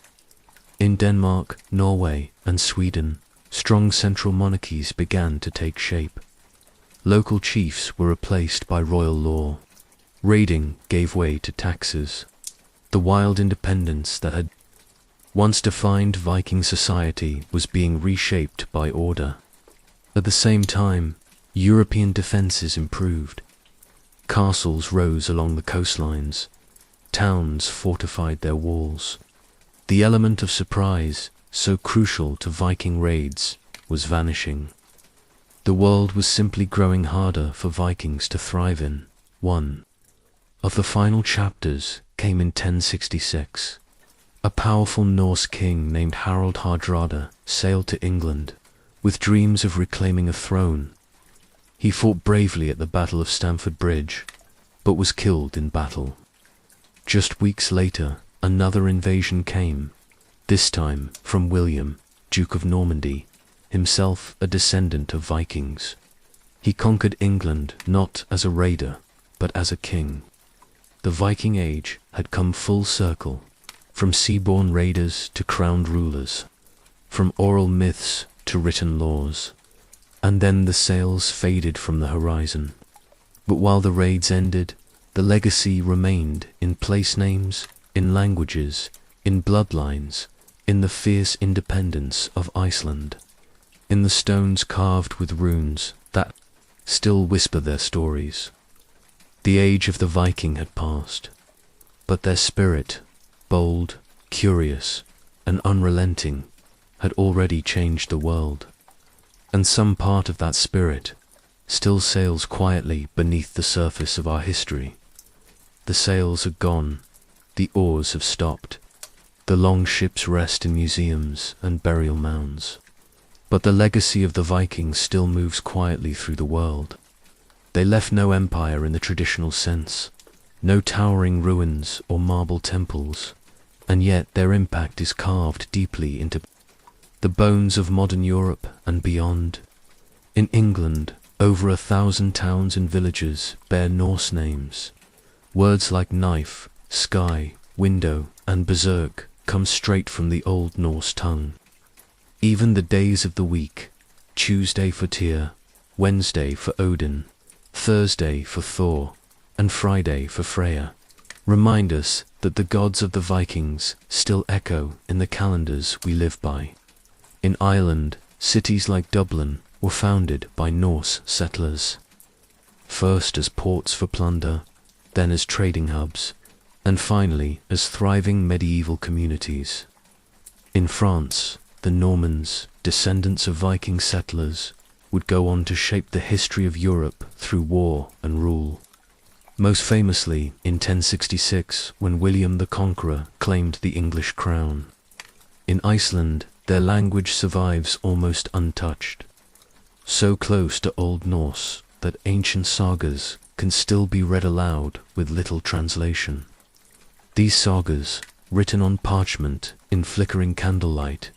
In Denmark, Norway, and Sweden, strong central monarchies began to take shape. Local chiefs were replaced by royal law. Raiding gave way to taxes. The wild independence that had once defined Viking society was being reshaped by order. At the same time, European defenses improved. Castles rose along the coastlines. Towns fortified their walls. The element of surprise, so crucial to Viking raids, was vanishing. The world was simply growing harder for Vikings to thrive in. One of the final chapters came in 1066. A powerful Norse king named Harald Hardrada sailed to England with dreams of reclaiming a throne. He fought bravely at the Battle of Stamford Bridge, but was killed in battle. Just weeks later, another invasion came, this time from William, Duke of Normandy, himself a descendant of Vikings. He conquered England not as a raider, but as a king. The Viking Age had come full circle, from sea-born raiders to crowned rulers, from oral myths to written laws. And then the sails faded from the horizon. But while the raids ended, the legacy remained in place names, in languages, in bloodlines, in the fierce independence of Iceland, in the stones carved with runes that still whisper their stories. The age of the Viking had passed, but their spirit, bold, curious, and unrelenting, had already changed the world. And some part of that spirit still sails quietly beneath the surface of our history. The sails are gone, the oars have stopped, the long ships rest in museums and burial mounds. But the legacy of the Vikings still moves quietly through the world. They left no empire in the traditional sense, no towering ruins or marble temples, and yet their impact is carved deeply into the bones of modern Europe and beyond. In England, over 1,000 towns and villages bear Norse names. Words like knife, sky, window, and berserk come straight from the Old Norse tongue. Even the days of the week, Tuesday for Tyr, Wednesday for Odin, Thursday for Thor, and Friday for Freya, remind us that the gods of the Vikings still echo in the calendars we live by. In Ireland, cities like Dublin were founded by Norse settlers, first as ports for plunder, then as trading hubs, and finally as thriving medieval communities. In France, the Normans, descendants of Viking settlers, would go on to shape the history of Europe through war and rule. Most famously in 1066, when William the Conqueror claimed the English crown. In Iceland, their language survives almost untouched, so close to Old Norse that ancient sagas can still be read aloud with little translation. These sagas, written on parchment in flickering candlelight,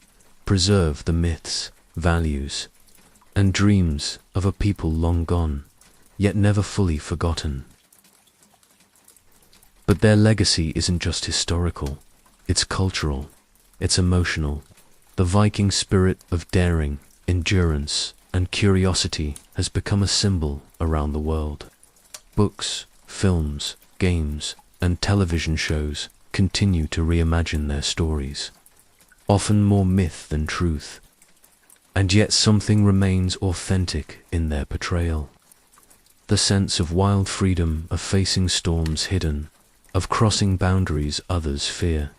preserve the myths, values, and dreams of a people long gone, yet never fully forgotten. But their legacy isn't just historical, it's cultural, it's emotional. The Viking spirit of daring, endurance, and curiosity has become a symbol around the world. Books, films, games, and television shows continue to reimagine their stories, often more myth than truth, and yet something remains authentic in their portrayal. The sense of wild freedom, of facing storms hidden, of crossing boundaries others fear.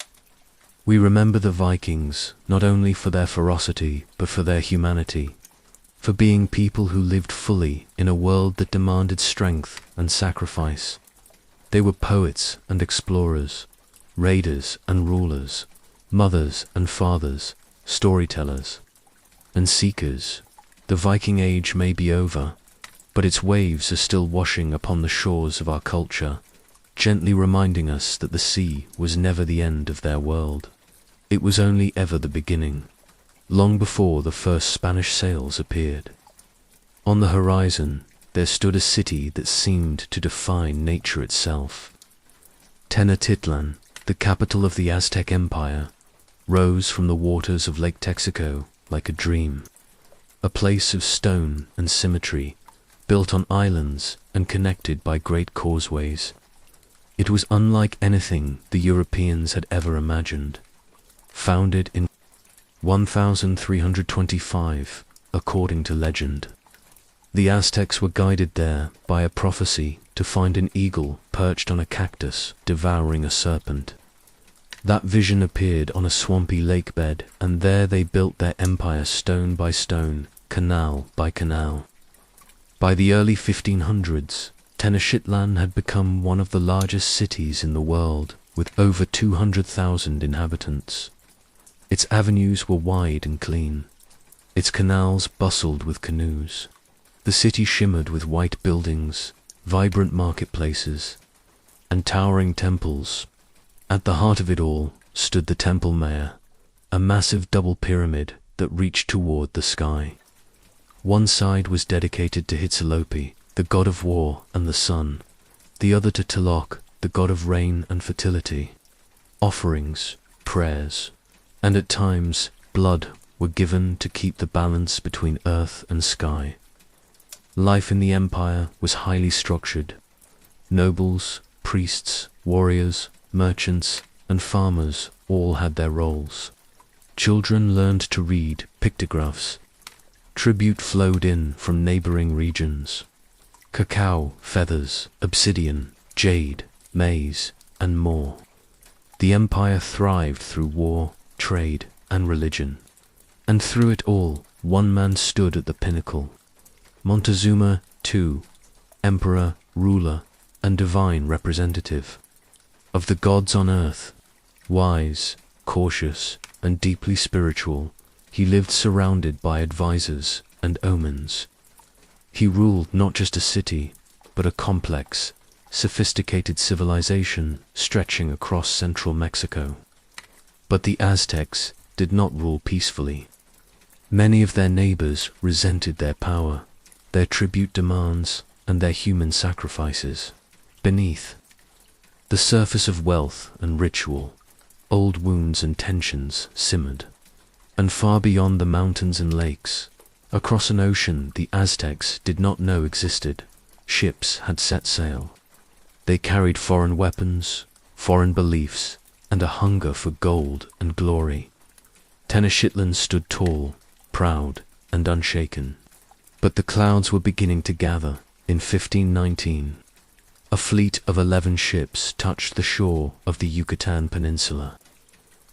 We remember the Vikings not only for their ferocity, but for their humanity, for being people who lived fully in a world that demanded strength and sacrifice. They were poets and explorers, raiders and rulers, mothers and fathers, storytellers and seekers. The Viking Age may be over, but its waves are still washing upon the shores of our culture, gently reminding us that the sea was never the end of their world. It was only ever the beginning, long before the first Spanish sails appeared. On the horizon, there stood a city that seemed to define nature itself. Tenochtitlan, the capital of the Aztec Empire, rose from the waters of Lake Texaco like a dream, a place of stone and symmetry, built on islands and connected by great causeways. It was unlike anything the Europeans had ever imagined. Founded in 1325, according to legend, the Aztecs were guided there by a prophecy to find an eagle perched on a cactus devouring a serpent. That vision appeared on a swampy lake bed, and there they built their empire stone by stone, canal by canal. By the early 1500s, Tenochtitlan had become one of the largest cities in the world, with over 200,000 inhabitants. Its avenues were wide and clean. Its canals bustled with canoes. The city shimmered with white buildings, vibrant marketplaces, and towering temples. At the heart of it all stood the Temple Mayor, a massive double pyramid that reached toward the sky. One side was dedicated to Huitzilopoch, the god of war and the sun, the other to Tlaloc, the god of rain and fertility. Offerings, prayers, and at times blood were given to keep the balance between earth and sky. Life in the empire was highly structured. Nobles, priests, warriors, merchants, and farmers all had their roles. Children learned to read pictographs. Tribute flowed in from neighboring regions. Cacao, feathers, obsidian, jade, maize, and more. The empire thrived through war, trade, and religion. And through it all, one man stood at the pinnacle. Montezuma II, emperor, ruler, and divine representative of the gods on earth. Wise, cautious, and deeply spiritual, he lived surrounded by advisors and omens. He ruled not just a city, but a complex, sophisticated civilization stretching across central Mexico. But the Aztecs did not rule peacefully. Many of their neighbors resented their power, their tribute demands, and their human sacrifices. Beneath the surface of wealth and ritual, old wounds and tensions simmered. And far beyond the mountains and lakes, Across an ocean the Aztecs did not know existed, ships had set sail. They carried foreign weapons, foreign beliefs, and a hunger for gold and glory. Tenochtitlan stood tall, proud, and unshaken. But the clouds were beginning to gather. In 1519, a fleet of 11 ships touched the shore of the Yucatan Peninsula.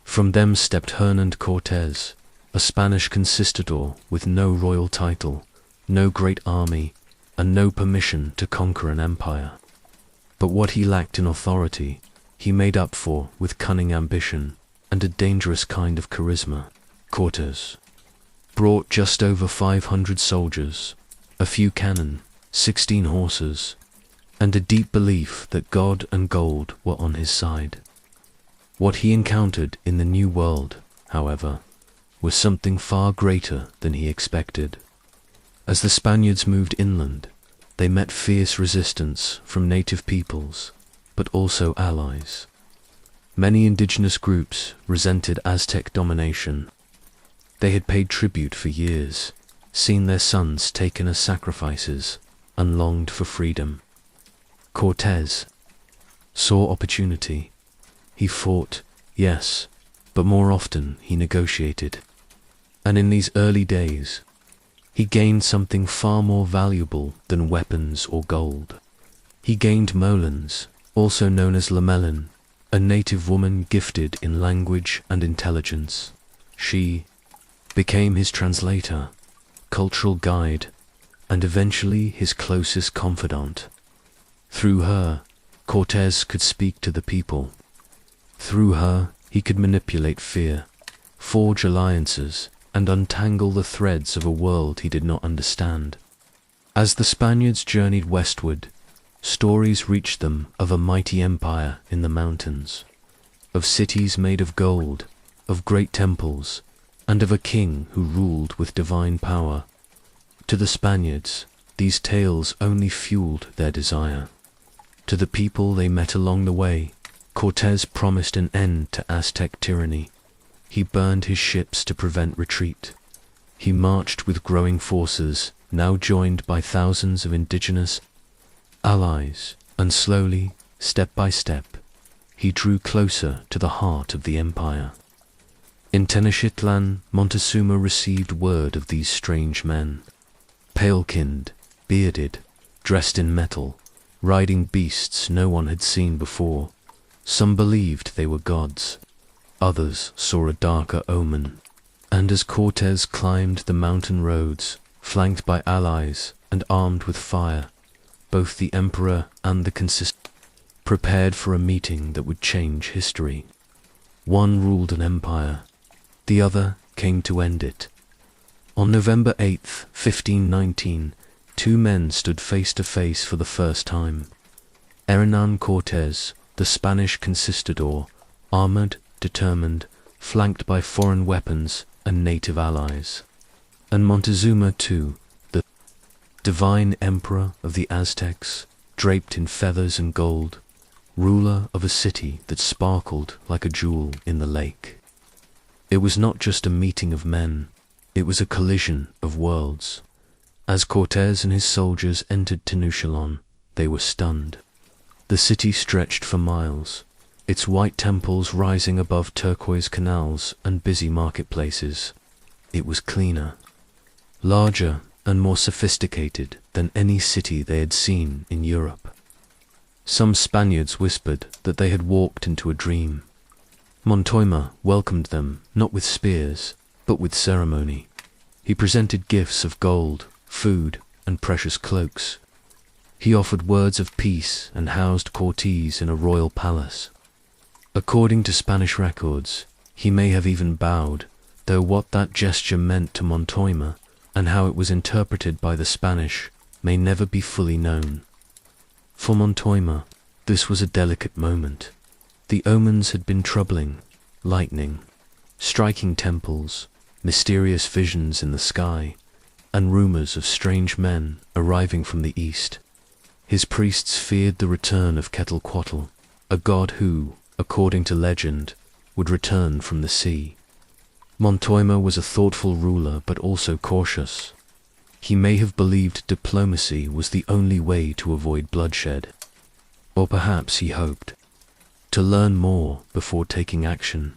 From them stepped Hernán Cortés, a Spanish conquistador with no royal title, no great army, and no permission to conquer an empire. But what he lacked in authority, he made up for with cunning ambition and a dangerous kind of charisma. Cortés brought just over 500 soldiers, a few cannon, 16 horses, and a deep belief that God and gold were on his side. What he encountered in the New World, however, was something far greater than he expected. As the Spaniards moved inland, they met fierce resistance from native peoples, but also allies. Many indigenous groups resented Aztec domination. They had paid tribute for years, seen their sons taken as sacrifices, and longed for freedom. Cortés saw opportunity. He fought, yes, but more often he negotiated. And in these early days, he gained something far more valuable than weapons or gold. He gained Molins, also known as Lamelin, a native woman gifted in language and intelligence. She became his translator, cultural guide, and eventually his closest confidant. Through her, Cortés could speak to the people. Through her, he could manipulate fear, forge alliances, and untangle the threads of a world he did not understand. As the Spaniards journeyed westward, stories reached them of a mighty empire in the mountains, of cities made of gold, of great temples, and of a king who ruled with divine power. To the Spaniards, these tales only fueled their desire. To the people they met along the way, Cortés promised an end to Aztec tyranny. He burned his ships to prevent retreat. He marched with growing forces, now joined by thousands of indigenous allies, and slowly, step by step, he drew closer to the heart of the empire. In Tenochtitlan, Montezuma received word of these strange men. Pale-skinned, bearded, dressed in metal, riding beasts no one had seen before. Some believed they were gods. Others saw a darker omen. And as Cortés climbed the mountain roads, flanked by allies and armed with fire, both the emperor and the conquistador prepared for a meeting that would change history. One ruled an empire, the other came to end it. On November 8th, 1519, two men stood face to face for the first time. Hernán Cortés, the Spanish conquistador, armored, determined, flanked by foreign weapons and native allies. And Montezuma too, the divine emperor of the Aztecs, draped in feathers and gold, ruler of a city that sparkled like a jewel in the lake. It was not just a meeting of men, it was a collision of worlds. As Cortés and his soldiers entered Tenochtitlan, they were stunned. The city stretched for miles, its white temples rising above turquoise canals and busy marketplaces. It was cleaner, larger and more sophisticated than any city they had seen in Europe. Some Spaniards whispered that they had walked into a dream. Montezuma welcomed them not with spears, but with ceremony. He presented gifts of gold, food, and precious cloaks. He offered words of peace and housed Cortés in a royal palace. According to Spanish records, he may have even bowed, though what that gesture meant to Montezuma and how it was interpreted by the Spanish may never be fully known. For Montezuma, this was a delicate moment. The omens had been troubling: lightning, striking temples, mysterious visions in the sky, and rumors of strange men arriving from the east. His priests feared the return of Quetzalcoatl, a god who, according to legend, would return from the sea. Montezuma was a thoughtful ruler but also cautious. He may have believed diplomacy was the only way to avoid bloodshed. Or perhaps he hoped to learn more before taking action.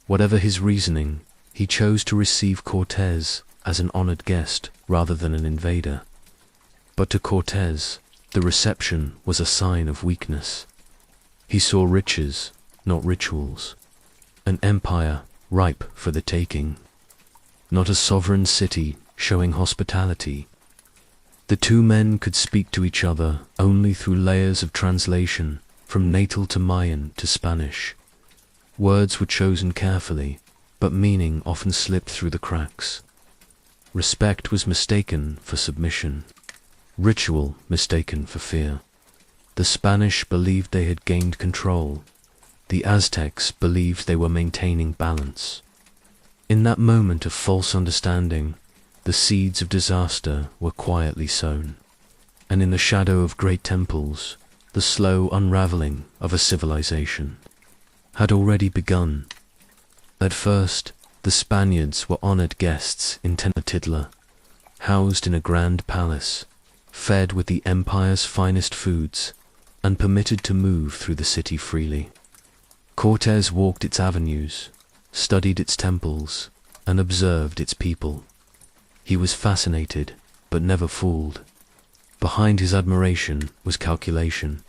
Whatever his reasoning, he chose to receive Cortés as an honored guest rather than an invader. But to Cortés, the reception was a sign of weakness. He saw riches, not rituals, an empire ripe for the taking, not a sovereign city showing hospitality. The two men could speak to each other only through layers of translation, from natal to Mayan to Spanish. Words were chosen carefully, but meaning often slipped through the cracks. Respect was mistaken for submission, ritual mistaken for fear. The Spanish believed they had gained control. The Aztecs believed they were maintaining balance. In that moment of false understanding, the seeds of disaster were quietly sown, and in the shadow of great temples, the slow unraveling of a civilization had already begun. At first, the Spaniards were honored guests in Tenochtitlan, housed in a grand palace, fed with the empire's finest foods, and permitted to move through the city freely. Cortés walked its avenues, studied its temples, and observed its people. He was fascinated, but never fooled. Behind his admiration was calculation.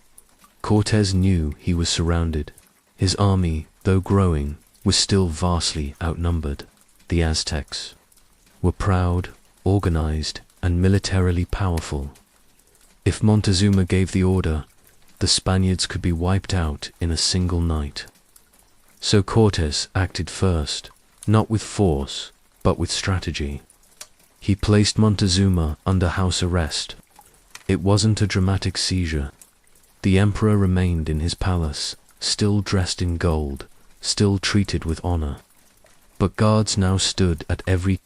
Cortés knew he was surrounded. His army, though growing, was still vastly outnumbered. The Aztecs were proud, organized, and militarily powerful. If Montezuma gave the order, the Spaniards could be wiped out in a single night. So Cortés acted first, not with force, but with strategy. He placed Montezuma under house arrest. It wasn't a dramatic seizure. The emperor remained in his palace, still dressed in gold, still treated with honor. But guards now stood at every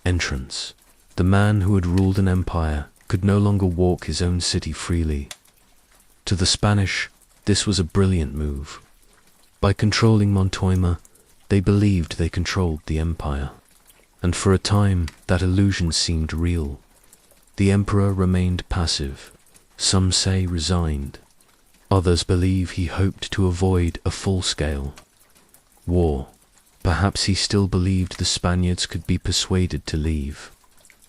entrance. The man who had ruled an empire could no longer walk his own city freely. To the Spanish, this was a brilliant move. By controlling Montezuma, they believed they controlled the empire. And for a time, that illusion seemed real. The emperor remained passive. Some say resigned. Others believe he hoped to avoid a full-scale war. Perhaps he still believed the Spaniards could be persuaded to leave.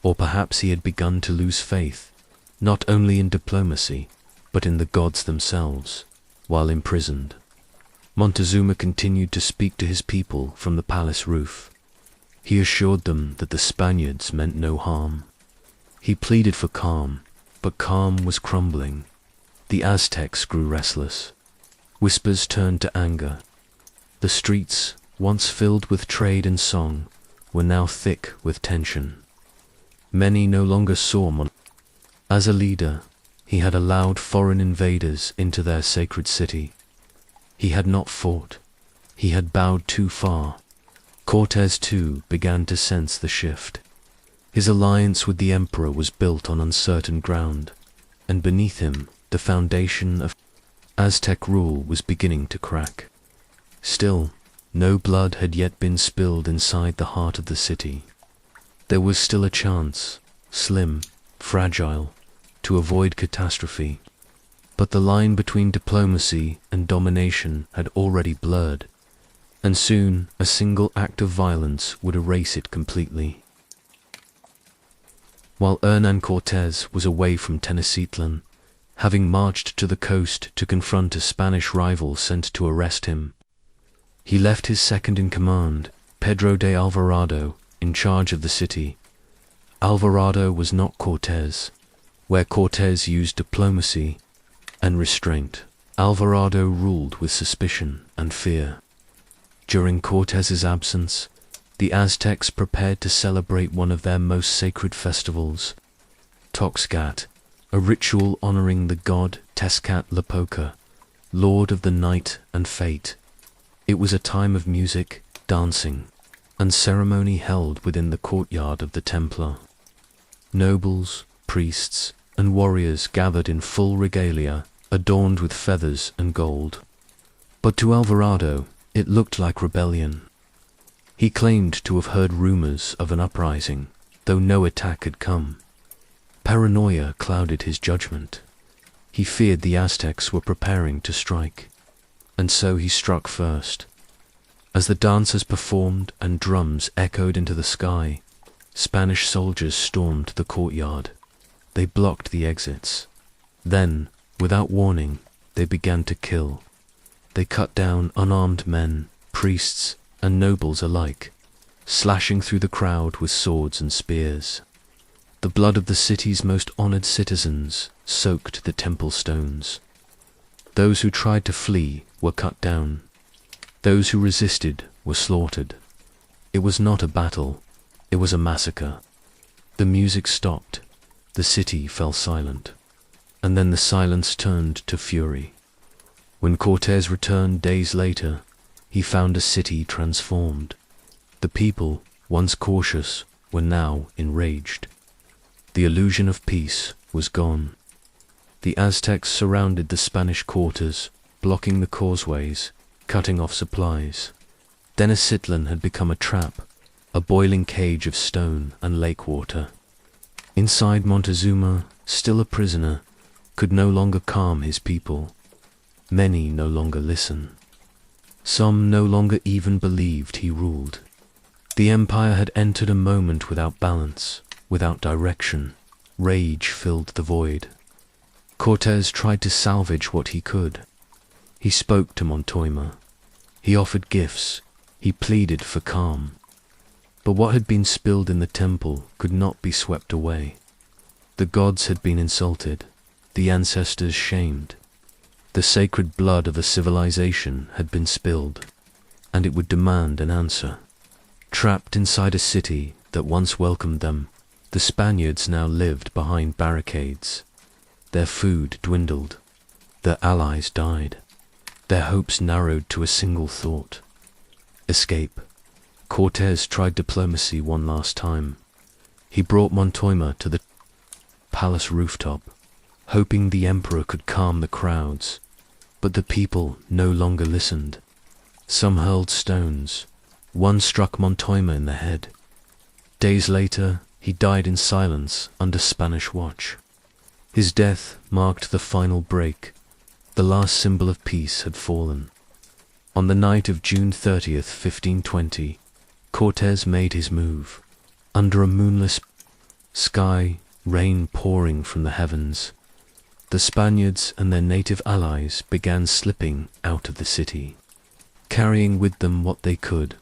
Or perhaps he had begun to lose faith, not only in diplomacy, but in the gods themselves, while imprisoned. Montezuma continued to speak to his people from the palace roof. He assured them that the Spaniards meant no harm. He pleaded for calm, but calm was crumbling. The Aztecs grew restless. Whispers turned to anger. The streets, once filled with trade and song, were now thick with tension. Many no longer saw Montezuma as a leader. He had allowed foreign invaders into their sacred city. He had not fought. He had bowed too far. Cortés too began to sense the shift. His alliance with the emperor was built on uncertain ground, and beneath him the foundation of Aztec rule was beginning to crack. Still, no blood had yet been spilled inside the heart of the city. There was still a chance, slim, fragile, to avoid catastrophe. But the line between diplomacy and domination had already blurred, and soon a single act of violence would erase it completely. While Hernán Cortés was away from Tenochtitlan, having marched to the coast to confront a Spanish rival sent to arrest him, he left his second-in-command, Pedro de Alvarado, in charge of the city. Alvarado was not Cortés. Where Cortés used diplomacy and restraint, Alvarado ruled with suspicion and fear. During Cortés's absence, the Aztecs prepared to celebrate one of their most sacred festivals, Toxcat, a ritual honoring the god Tezcatlipoca, lord of the night and fate. It was a time of music, dancing, and ceremony held within the courtyard of the Templar. Nobles, priests, and warriors gathered in full regalia, adorned with feathers and gold. But to Alvarado, it looked like rebellion. He claimed to have heard rumors of an uprising, though no attack had come. Paranoia clouded his judgment. He feared the Aztecs were preparing to strike, and so he struck first. As the dancers performed and drums echoed into the sky, Spanish soldiers stormed the courtyard. They blocked the exits. Then, without warning, they began to kill. They cut down unarmed men, priests, and nobles alike, slashing through the crowd with swords and spears. The blood of the city's most honored citizens soaked the temple stones. Those who tried to flee were cut down. Those who resisted were slaughtered. It was not a battle, it was a massacre. The music stopped, the city fell silent, and then the silence turned to fury. When Cortés returned days later, he found a city transformed. The people, once cautious, were now enraged. The illusion of peace was gone. The Aztecs surrounded the Spanish quarters, blocking the causeways, cutting off supplies. Tenochtitlan had become a trap, a boiling cage of stone and lake water. Inside, Montezuma, still a prisoner, could no longer calm his people. Many no longer listen. Some no longer even believed he ruled. The empire had entered a moment without balance, without direction. Rage filled the void. Cortés tried to salvage what he could. He spoke to Montoima. He offered gifts. He pleaded for calm. But what had been spilled in the temple could not be swept away. The gods had been insulted, the ancestors shamed. The sacred blood of a civilization had been spilled, and it would demand an answer. Trapped inside a city that once welcomed them, the Spaniards now lived behind barricades. Their food dwindled. Their allies died. Their hopes narrowed to a single thought: escape. Cortés tried diplomacy one last time. He brought Montoima to the palace rooftop, hoping the emperor could calm the crowds. But the people no longer listened. Some hurled stones. One struck Montoima in the head. Days later, he died in silence under Spanish watch. His death marked the final break. The last symbol of peace had fallen. On the night of June 30th, 1520, Cortés made his move. Under a moonless sky, rain pouring from the heavens, the Spaniards and their native allies began slipping out of the city, carrying with them what they could: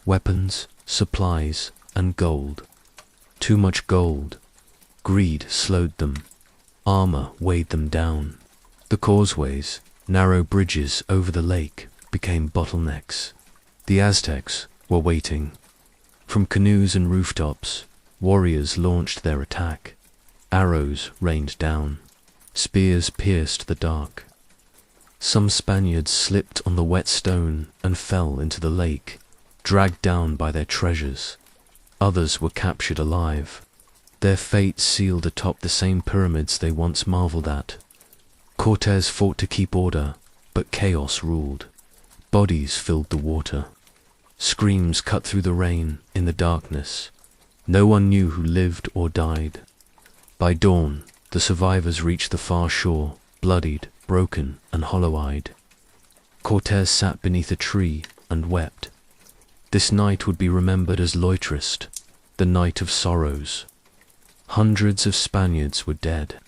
weapons, supplies, and gold. Too much gold. Greed slowed them. Armor weighed them down. The causeways, narrow bridges over the lake, became bottlenecks. The Aztecs were waiting. From canoes and rooftops, warriors launched their attack. Arrows rained down. Spears pierced the dark. Some Spaniards slipped on the wet stone and fell into the lake, dragged down by their treasures. Others were captured alive. Their fate sealed atop the same pyramids they once marveled at. Cortés fought to keep order, but chaos ruled. Bodies filled the water. Screams cut through the rain in the darkness. No one knew who lived or died. By dawn, the survivors reached the far shore, bloodied, broken, and hollow-eyed. Cortés sat beneath a tree and wept. This night would be remembered as Loitrist, the night of sorrows. Hundreds of Spaniards were dead.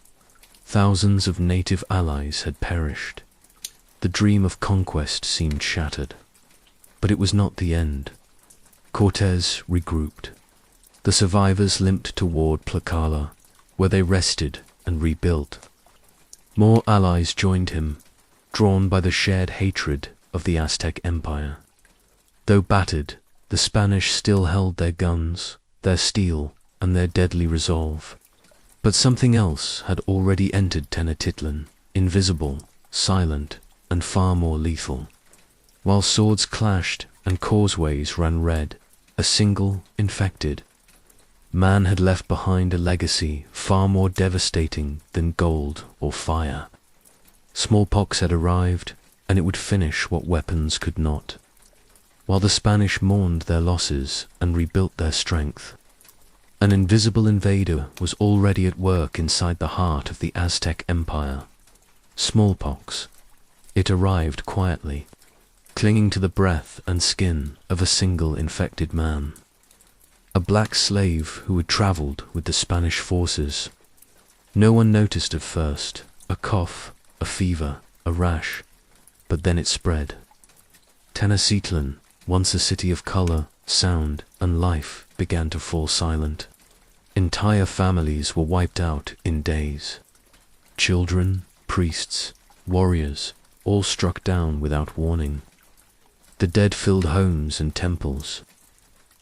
Thousands of native allies had perished. The dream of conquest seemed shattered. But it was not the end. Cortés regrouped. The survivors limped toward Tlaxcala, where they rested and rebuilt. More allies joined him, drawn by the shared hatred of the Aztec Empire. Though battered, the Spanish still held their guns, their steel, and their deadly resolve. But something else had already entered Tenochtitlan, invisible, silent, and far more lethal. While swords clashed and causeways ran red, a single infected. Man had left behind a legacy far more devastating than gold or fire. Smallpox had arrived, and it would finish what weapons could not. While the Spanish mourned their losses and rebuilt their strength, An invisible invader was already at work inside the heart of the Aztec Empire. Smallpox. It arrived quietly, clinging to the breath and skin of a single infected man. A black slave who had traveled with the Spanish forces. No one noticed at first. A cough, a fever, a rash, but then it spread. Tenochtitlan, once a city of color, sound, and life, began to fall silent. Entire families were wiped out in days. Children, priests, warriors, all struck down without warning. The dead filled homes and temples.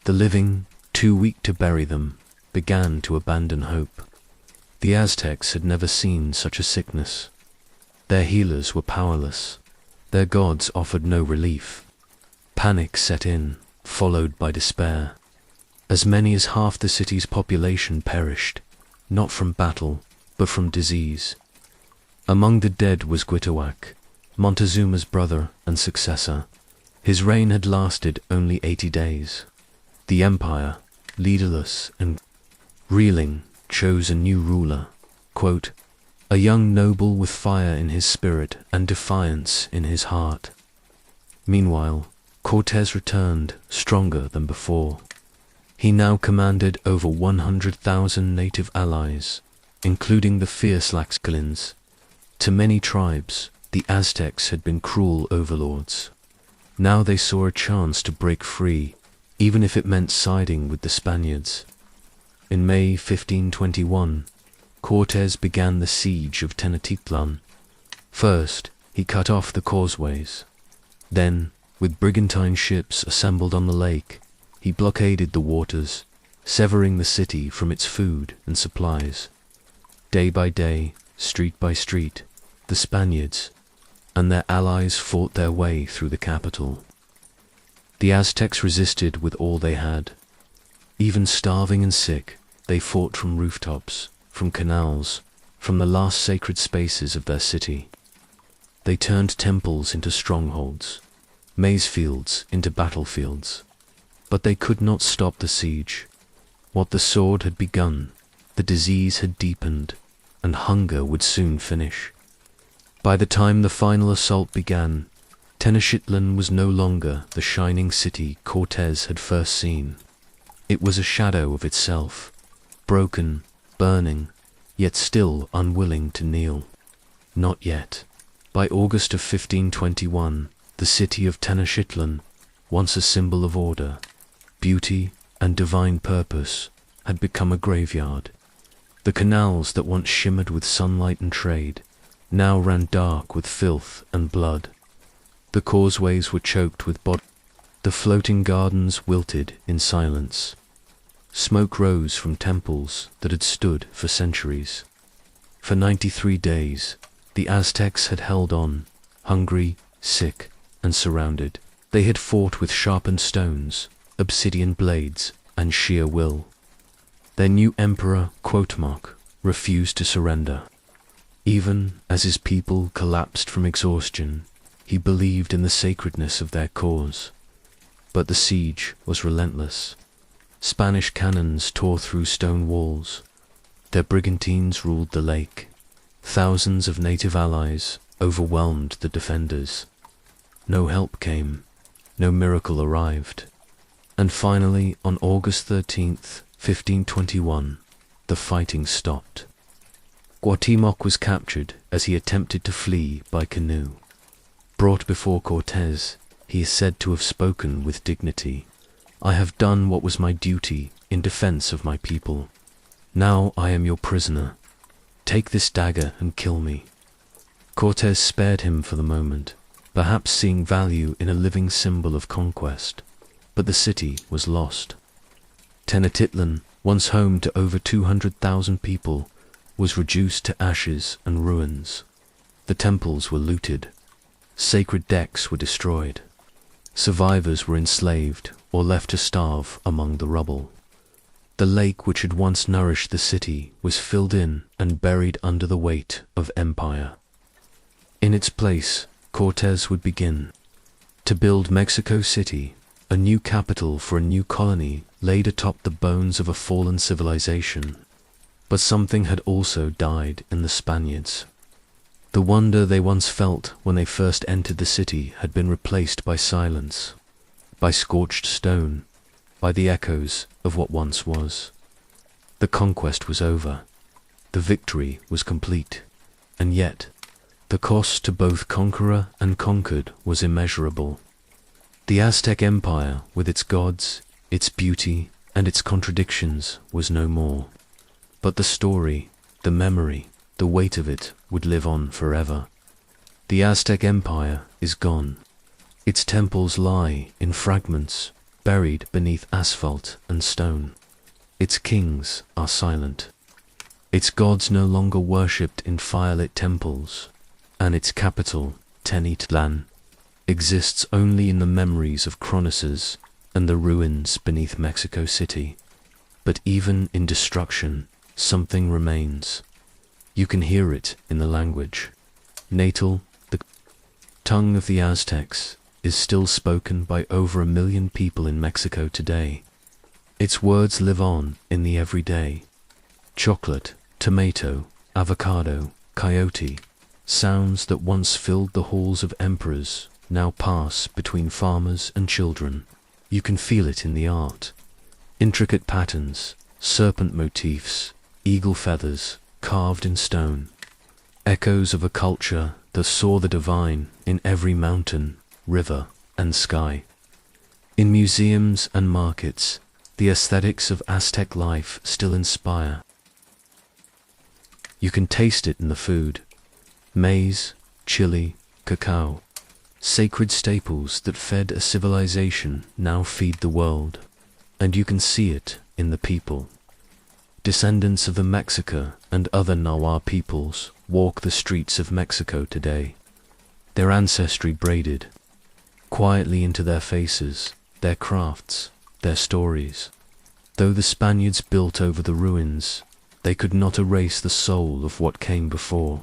The living, too weak to bury them, began to abandon hope. The Aztecs had never seen such a sickness. Their healers were powerless. Their gods offered no relief. Panic set in, followed by despair. As many as half the city's population perished, not from battle, but from disease. Among the dead was Guitowak, Montezuma's brother and successor. His reign had lasted only 80 days. The empire, leaderless and reeling, chose a new ruler, quote, a young noble with fire in his spirit and defiance in his heart. Meanwhile, Cortés returned stronger than before. He now commanded over 100,000 native allies, including the fierce Tlaxcalans. To many tribes, the Aztecs had been cruel overlords. Now they saw a chance to break free, even if it meant siding with the Spaniards. In May 1521, Cortés began the siege of Tenochtitlan. First, he cut off the causeways. Then, with brigantine ships assembled on the lake, he blockaded the waters, severing the city from its food and supplies. Day by day, street by street, the Spaniards and their allies fought their way through the capital. The Aztecs resisted with all they had. Even starving and sick, they fought from rooftops, from canals, from the last sacred spaces of their city. They turned temples into strongholds, maize fields into battlefields. But they could not stop the siege. What the sword had begun, the disease had deepened, and hunger would soon finish. By the time the final assault began, Tenochtitlan was no longer the shining city Cortés had first seen. It was a shadow of itself, broken, burning, yet still unwilling to kneel. Not yet. By August of 1521, the city of Tenochtitlan, once a symbol of order, beauty, and divine purpose, had become a graveyard. The canals that once shimmered with sunlight and trade now ran dark with filth and blood. The causeways were choked with bodies. The floating gardens wilted in silence. Smoke rose from temples that had stood for centuries. For 93 days, the Aztecs had held on, hungry, sick, and surrounded. They had fought with sharpened stones, obsidian blades, and sheer will. Their new emperor, Cuauhtémoc, refused to surrender. Even as his people collapsed from exhaustion, he believed in the sacredness of their cause. But the siege was relentless. Spanish cannons tore through stone walls. Their brigantines ruled the lake. Thousands of native allies overwhelmed the defenders. No help came. No miracle arrived. And finally, on August 13th, 1521, the fighting stopped. Cuauhtémoc was captured as he attempted to flee by canoe. Brought before Cortés, he is said to have spoken with dignity. I have done what was my duty in defense of my people. Now I am your prisoner. Take this dagger and kill me. Cortés spared him for the moment, perhaps seeing value in a living symbol of conquest. But the city was lost. Tenochtitlan, once home to over 200,000 people, was reduced to ashes and ruins. The temples were looted. Sacred decks were destroyed. Survivors were enslaved or left to starve among the rubble. The lake which had once nourished the city was filled in and buried under the weight of empire. In its place, Cortés would begin to build Mexico City, a new capital for a new colony laid atop the bones of a fallen civilization. But something had also died in the Spaniards. The wonder they once felt when they first entered the city had been replaced by silence, by scorched stone, by the echoes of what once was. The conquest was over. The victory was complete. And yet, the cost to both conqueror and conquered was immeasurable. The Aztec Empire, with its gods, its beauty, and its contradictions, was no more. But the story, the memory, the weight of it would live on forever. The Aztec Empire is gone. Its temples lie in fragments, buried beneath asphalt and stone. Its kings are silent. Its gods no longer worshipped in firelit temples, and its capital, Tenochtitlan, exists only in the memories of chroniclers and the ruins beneath Mexico City. But even in destruction, something remains. You can hear it in the language. Natal, the tongue of the Aztecs, is still spoken by over 1 million people in Mexico today. Its words live on in the everyday. Chocolate, tomato, avocado, coyote, sounds that once filled the halls of emperors now pass between farmers and children. You can feel it in the art. Intricate patterns, serpent motifs, eagle feathers carved in stone. Echoes of a culture that saw the divine in every mountain, river, and sky. In museums and markets, the aesthetics of Aztec life still inspire. You can taste it in the food. Maize, chili, cacao, sacred staples that fed a civilization now feed the world. And you can see it in the people. Descendants of the Mexica and other Nahua peoples walk the streets of Mexico today, their ancestry braided quietly into their faces, their crafts, their stories. Though the Spaniards built over the ruins, they could not erase the soul of what came before.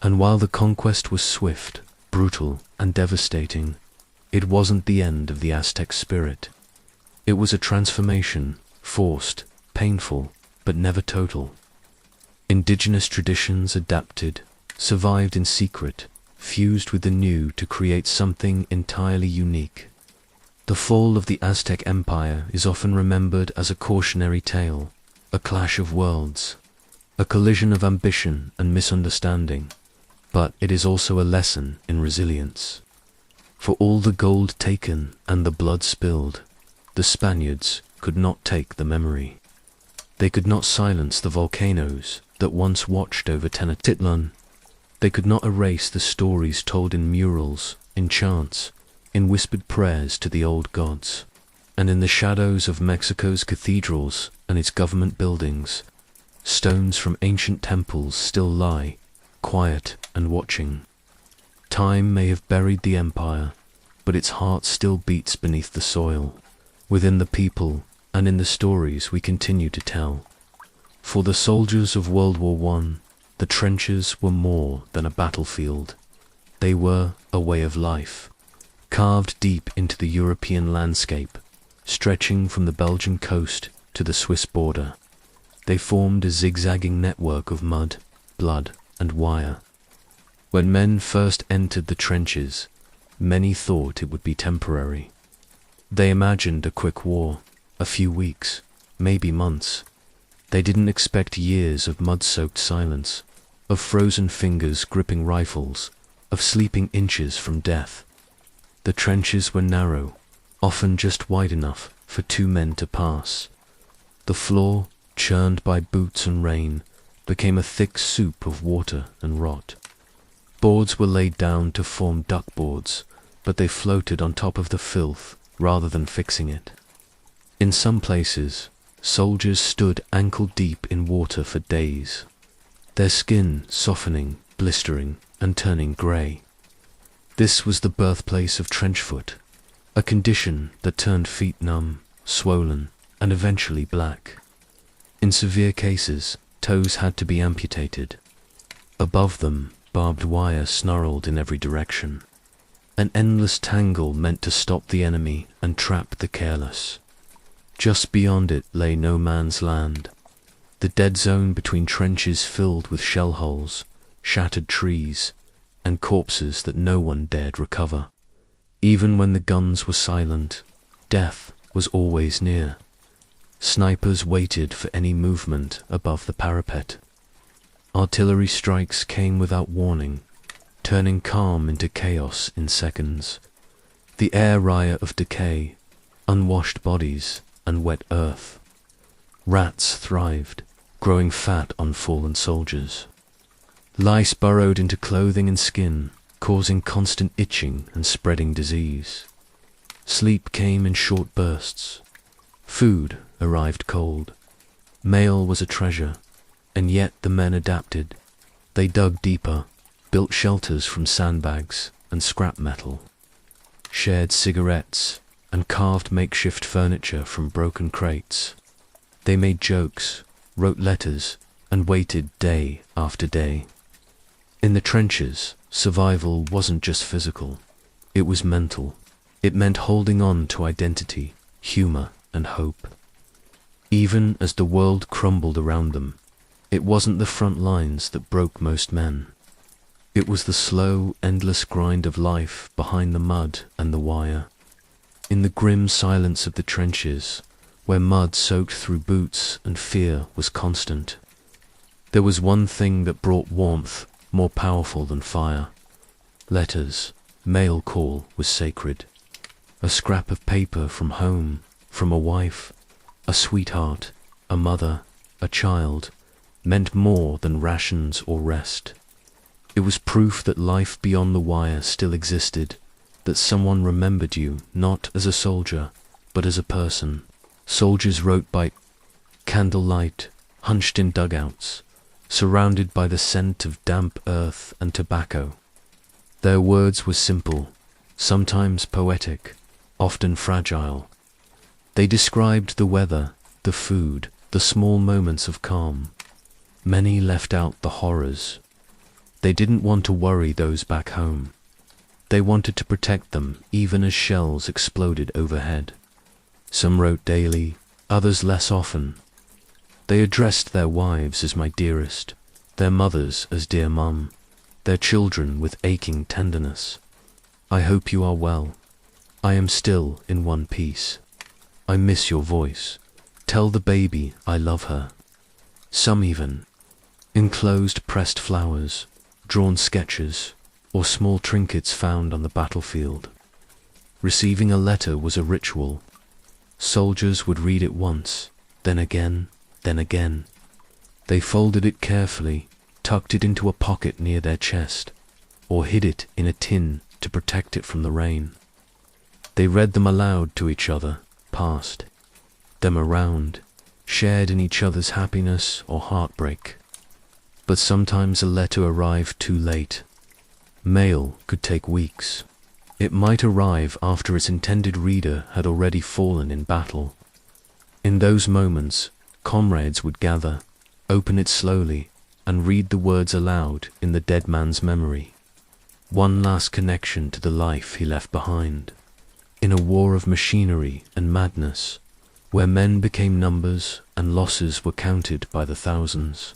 And while the conquest was swift, brutal, and devastating, it wasn't the end of the Aztec spirit. It was a transformation, forced, painful, but never total. Indigenous traditions adapted, survived in secret, fused with the new to create something entirely unique. The fall of the Aztec Empire is often remembered as a cautionary tale, a clash of worlds, a collision of ambition and misunderstanding, but it is also a lesson in resilience. For all the gold taken and the blood spilled, the Spaniards could not take the memory. They could not silence the volcanoes that once watched over Tenochtitlan. They could not erase the stories told in murals, in chants, in whispered prayers to the old gods. And in the shadows of Mexico's cathedrals and its government buildings, stones from ancient temples still lie, quiet and watching. Time may have buried the empire, but its heart still beats beneath the soil, within the people, and in the stories we continue to tell. For the soldiers of World War I, the trenches were more than a battlefield. They were a way of life, carved deep into the European landscape, stretching from the Belgian coast to the Swiss border. They formed a zigzagging network of mud, blood, and wire. When men first entered the trenches, many thought it would be temporary. They imagined a quick war, a few weeks, maybe months. They didn't expect years of mud-soaked silence, of frozen fingers gripping rifles, of sleeping inches from death. The trenches were narrow, often just wide enough for 2 men to pass. The floor, churned by boots and rain, became a thick soup of water and rot. Boards were laid down to form duckboards, but they floated on top of the filth rather than fixing it. In some places, soldiers stood ankle-deep in water for days, their skin softening, blistering, and turning grey. This was the birthplace of trenchfoot, a condition that turned feet numb, swollen, and eventually black. In severe cases, toes had to be amputated. Above them, barbed wire snarled in every direction. An endless tangle meant to stop the enemy and trap the careless. Just beyond it lay no man's land, the dead zone between trenches filled with shell holes, shattered trees, and corpses that no one dared recover. Even when the guns were silent, death was always near. Snipers waited for any movement above the parapet. Artillery strikes came without warning, turning calm into chaos in seconds. The air riot of decay, unwashed bodies, and wet earth. Rats thrived, growing fat on fallen soldiers. Lice burrowed into clothing and skin, causing constant itching and spreading disease. Sleep came in short bursts. Food arrived cold. Mail was a treasure, and yet the men adapted. They dug deeper, built shelters from sandbags and scrap metal, shared cigarettes, and carved makeshift furniture from broken crates. They made jokes, wrote letters, and waited day after day. In the trenches, survival wasn't just physical, it was mental. It meant holding on to identity, humor, and hope. Even as the world crumbled around them, it wasn't the front lines that broke most men. It was the slow, endless grind of life behind the mud and the wire. In the grim silence of the trenches, where mud soaked through boots and fear was constant, there was one thing that brought warmth more powerful than fire. Letters. Mail call was sacred. A scrap of paper from home, from a wife, a sweetheart, a mother, a child, meant more than rations or rest. It was proof that life beyond the wire still existed, that someone remembered you not as a soldier, but as a person. Soldiers wrote by candlelight, hunched in dugouts, surrounded by the scent of damp earth and tobacco. Their words were simple, sometimes poetic, often fragile. They described the weather, the food, the small moments of calm. Many left out the horrors. They didn't want to worry those back home. They wanted to protect them even as shells exploded overhead. Some wrote daily, others less often. They addressed their wives as my dearest, their mothers as dear mum, their children with aching tenderness. I hope you are well. I am still in one piece. I miss your voice. Tell the baby I love her. Some even enclosed pressed flowers, drawn sketches, or small trinkets found on the battlefield. Receiving a letter was a ritual. Soldiers would read it once, then again, then again. They folded it carefully, tucked it into a pocket near their chest, or hid it in a tin to protect it from the rain. They read them aloud to each other, passed them around, shared in each other's happiness or heartbreak. But sometimes a letter arrived too late. Mail could take weeks. It might arrive after its intended reader had already fallen in battle. In those moments, comrades would gather, open it slowly, and read the words aloud in the dead man's memory. One last connection to the life he left behind. In a war of machinery and madness, where men became numbers and losses were counted by the thousands,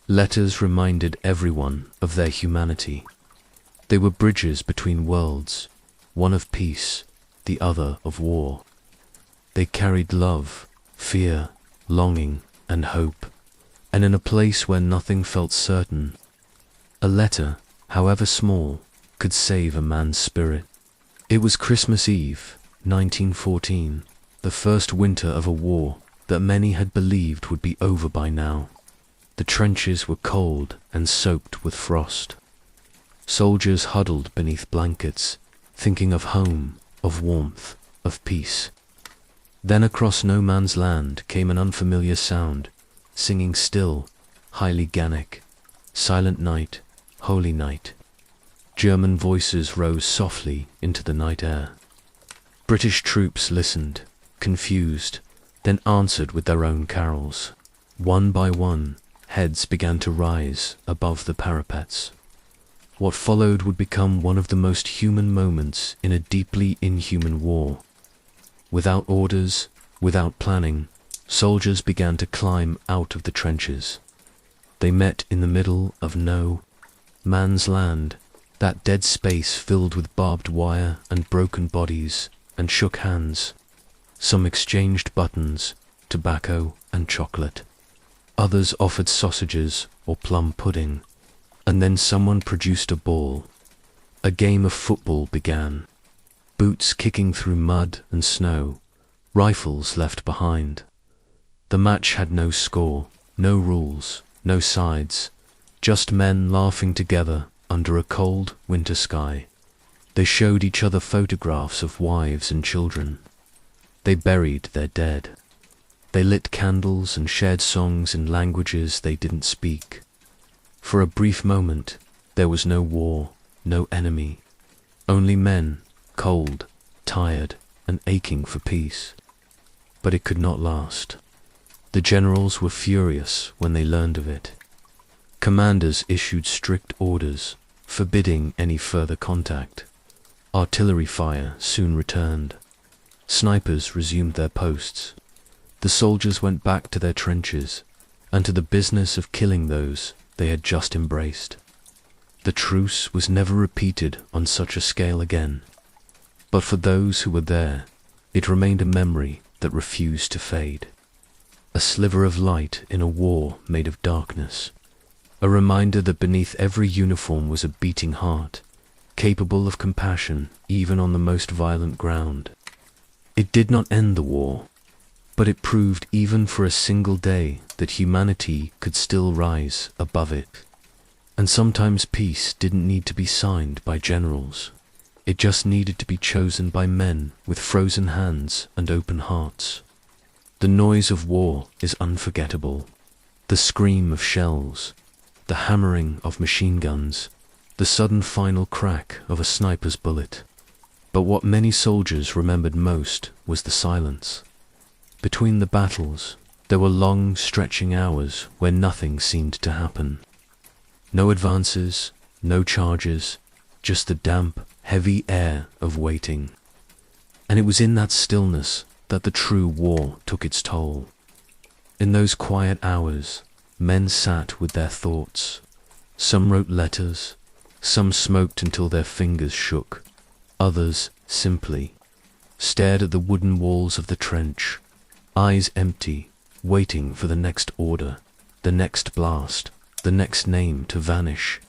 letters reminded everyone of their humanity. They were bridges between worlds, one of peace, the other of war. They carried love, fear, longing, and hope, and in a place where nothing felt certain, a letter, however small, could save a man's spirit. It was Christmas Eve, 1914, the first winter of a war that many had believed would be over by now. The trenches were cold and soaked with frost. Soldiers huddled beneath blankets, thinking of home, of warmth, of peace. Then across no man's land came an unfamiliar sound, singing still, highly Gallic, silent night, holy night. German voices rose softly into the night air. British troops listened, confused, then answered with their own carols. One by one, heads began to rise above the parapets. What followed would become one of the most human moments in a deeply inhuman war. Without orders, Without planning, soldiers began to climb out of the trenches. They met in the middle of no man's land, that dead space filled with barbed wire and broken bodies, and shook hands. Some exchanged buttons, tobacco and chocolate. Others offered sausages or plum pudding, and then someone produced a ball. A game of football began, boots kicking through mud and snow, rifles left behind. The match had no score, no rules, no sides, just men laughing together under a cold winter sky. They showed each other photographs of wives and children. They buried their dead. They lit candles and shared songs in languages they didn't speak. For a brief moment, there was no war, no enemy, only men, cold, tired, and aching for peace. But it could not last. The generals were furious when they learned of it. Commanders issued strict orders, forbidding any further contact. Artillery fire soon returned. Snipers resumed their posts. The soldiers went back to their trenches, and to the business of killing those they had just embraced. The truce was never repeated on such a scale again, but for those who were there, it remained a memory that refused to fade. A sliver of light in a war made of darkness, a reminder that beneath every uniform was a beating heart, capable of compassion even on the most violent ground. It did not end the war, but it proved even for a single day that humanity could still rise above it. And sometimes peace didn't need to be signed by generals. It just needed to be chosen by men with frozen hands and open hearts. The noise of war is unforgettable. The scream of shells, the hammering of machine guns, the sudden final crack of a sniper's bullet. But what many soldiers remembered most was the silence. Between the battles, there were long, stretching hours where nothing seemed to happen. No advances, no charges, just the damp, heavy air of waiting. And it was in that stillness that the true war took its toll. In those quiet hours, men sat with their thoughts. Some wrote letters, some smoked until their fingers shook. Others simply stared at the wooden walls of the trench, eyes empty, waiting for the next order, the next blast, the next name to vanish.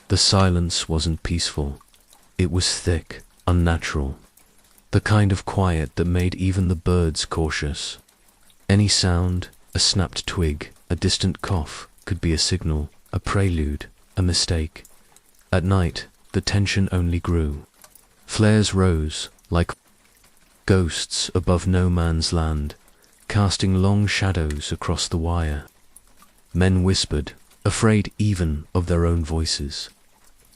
The silence wasn't peaceful. It was thick, unnatural, the kind of quiet that made even the birds cautious. Any sound, a snapped twig, a distant cough, could be a signal, a prelude, a mistake. At night, the tension only grew. Flares rose, like ghosts above no man's land, casting long shadows across the wire. Men whispered, afraid even of their own voices.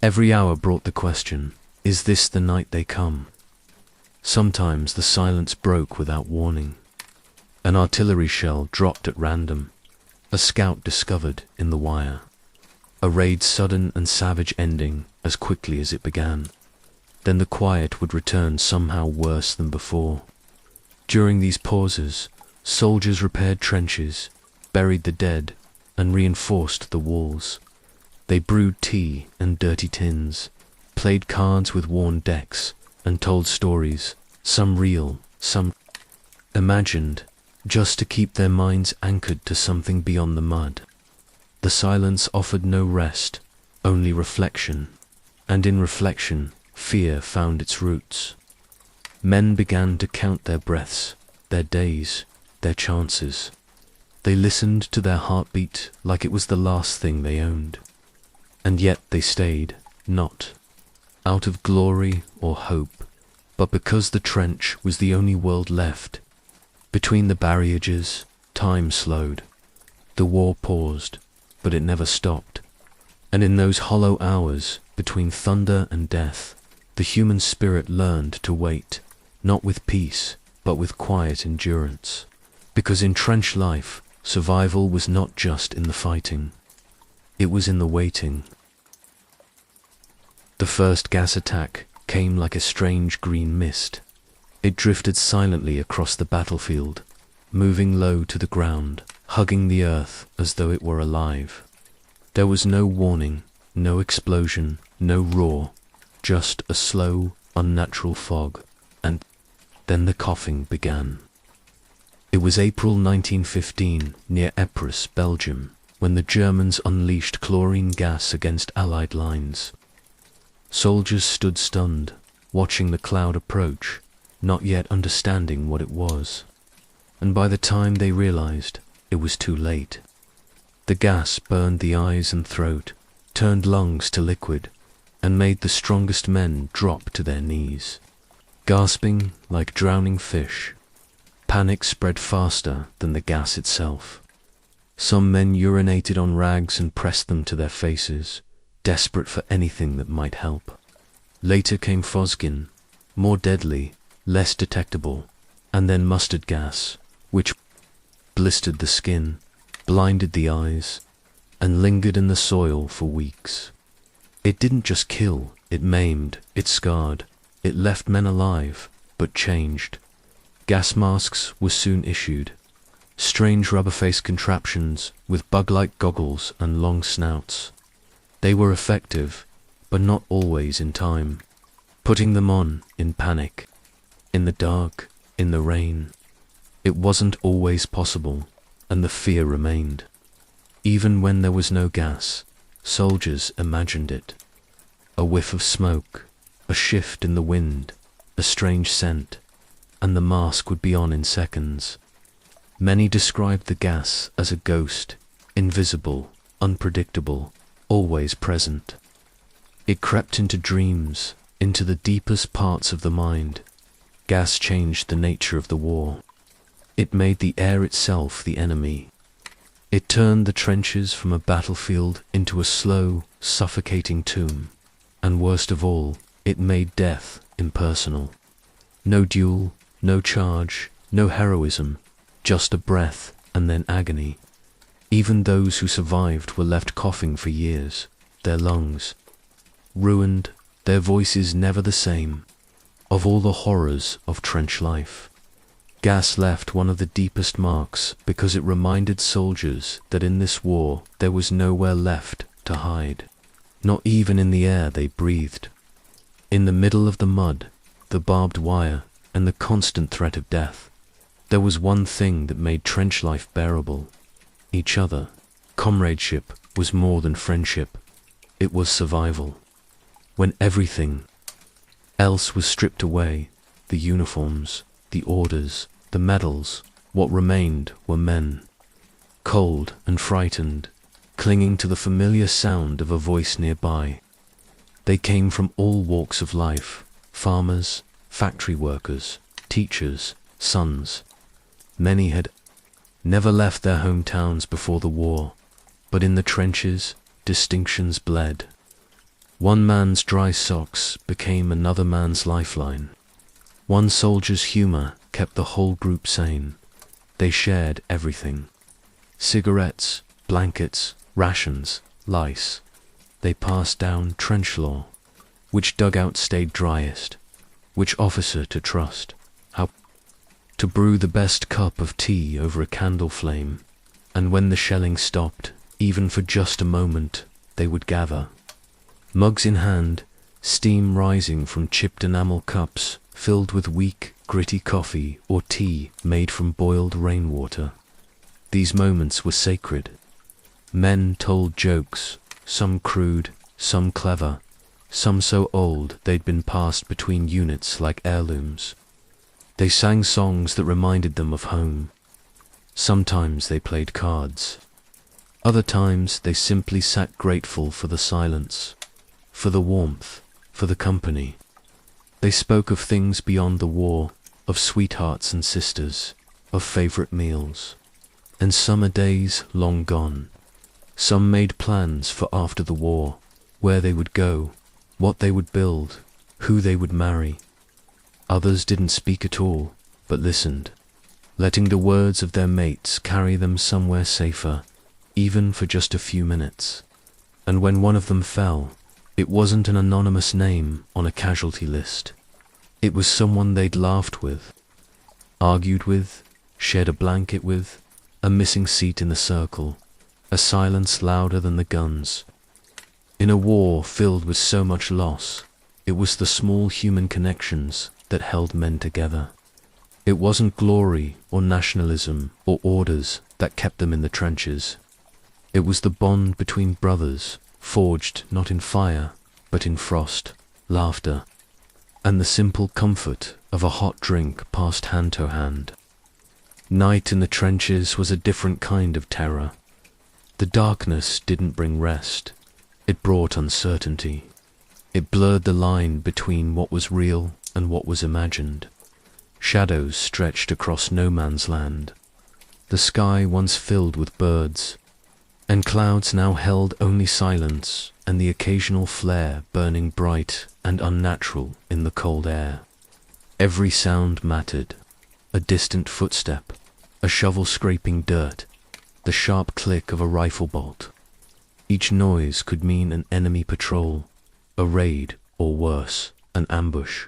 Every hour brought the question, is this the night they come? Sometimes the silence broke without warning. An artillery shell dropped at random, a scout discovered in the wire. A raid's sudden and savage ending as quickly as it began. Then the quiet would return somehow worse than before. During these pauses, soldiers repaired trenches, buried the dead, and reinforced the walls. They brewed tea in dirty tins, played cards with worn decks, and told stories, some real, some imagined, just to keep their minds anchored to something beyond the mud. The silence offered no rest, only reflection, and in reflection, fear found its roots. Men began to count their breaths, their days, their chances. They listened to their heartbeat like it was the last thing they owned. And yet they stayed, not out of glory or hope, but because the trench was the only world left. Between the barriages, time slowed. The war paused, but it never stopped. And in those hollow hours, between thunder and death, the human spirit learned to wait, not with peace, but with quiet endurance. Because in trench life, survival was not just in the fighting. It was in the waiting. The first gas attack came like a strange green mist. It drifted silently across the battlefield, moving low to the ground, hugging the earth as though it were alive. There was no warning, no explosion, no roar, just a slow, unnatural fog, and then the coughing began. It was April 1915, near Ypres, Belgium, when the Germans unleashed chlorine gas against Allied lines. Soldiers stood stunned, watching the cloud approach, not yet understanding what it was. And by the time they realized, it was too late. The gas burned the eyes and throat, turned lungs to liquid, and made the strongest men drop to their knees, gasping like drowning fish. Panic spread faster than the gas itself. Some men urinated on rags and pressed them to their faces, desperate for anything that might help. Later came phosgene, more deadly, less detectable, and then mustard gas, which blistered the skin, blinded the eyes, and lingered in the soil for weeks. It didn't just kill, it maimed, it scarred, it left men alive, but changed. Gas masks were soon issued, strange rubber-faced contraptions with bug-like goggles and long snouts. They were effective, but not always in time. Putting them on in panic, in the dark, in the rain, it wasn't always possible, and the fear remained. Even when there was no gas, soldiers imagined it. A whiff of smoke, a shift in the wind, a strange scent, and the mask would be on in seconds. Many described the gas as a ghost, invisible, unpredictable, always present. It crept into dreams, into the deepest parts of the mind. Gas changed the nature of the war. It made the air itself the enemy. It turned the trenches from a battlefield into a slow, suffocating tomb. And worst of all, it made death impersonal. No duel, no charge, no heroism, just a breath and then agony. Even those who survived were left coughing for years, their lungs ruined, their voices never the same. Of all the horrors of trench life, gas left one of the deepest marks because it reminded soldiers that in this war there was nowhere left to hide, not even in the air they breathed. In the middle of the mud, the barbed wire, and the constant threat of death, there was one thing that made trench life bearable: each other. Comradeship was more than friendship. It was survival. When everything else was stripped away, the uniforms, the orders, the medals, what remained were men. Cold and frightened, clinging to the familiar sound of a voice nearby. They came from all walks of life: farmers, factory workers, teachers, sons. Many had never left their hometowns before the war, but in the trenches, distinctions bled. One man's dry socks became another man's lifeline. One soldier's humor kept the whole group sane. They shared everything: cigarettes, blankets, rations, lice. They passed down trench lore: which dugout stayed driest, which officer to trust, how to brew the best cup of tea over a candle flame. And when the shelling stopped, even for just a moment, they would gather, mugs in hand, steam rising from chipped enamel cups filled with weak, gritty coffee or tea made from boiled rainwater. These moments were sacred. Men told jokes, some crude, some clever, some so old they'd been passed between units like heirlooms. They sang songs that reminded them of home. Sometimes they played cards. Other times they simply sat grateful for the silence, for the warmth, for the company. They spoke of things beyond the war, of sweethearts and sisters, of favorite meals, and summer days long gone. Some made plans for after the war, where they would go, what they would build, who they would marry. Others didn't speak at all, but listened, letting the words of their mates carry them somewhere safer, even for just a few minutes. And when one of them fell, it wasn't an anonymous name on a casualty list. It was someone they'd laughed with, argued with, shared a blanket with, a missing seat in the circle, a silence louder than the guns. In a war filled with so much loss, it was the small human connections that held men together. It wasn't glory or nationalism or orders that kept them in the trenches. It was the bond between brothers, forged not in fire, but in frost, laughter, and the simple comfort of a hot drink passed hand to hand. Night in the trenches was a different kind of terror. The darkness didn't bring rest. It brought uncertainty. It blurred the line between what was real and what was imagined. Shadows stretched across no man's land. The sky once filled with birds, and clouds now held only silence and the occasional flare burning bright and unnatural in the cold air. Every sound mattered. A distant footstep, a shovel scraping dirt, the sharp click of a rifle bolt. Each noise could mean an enemy patrol, a raid, or worse, an ambush.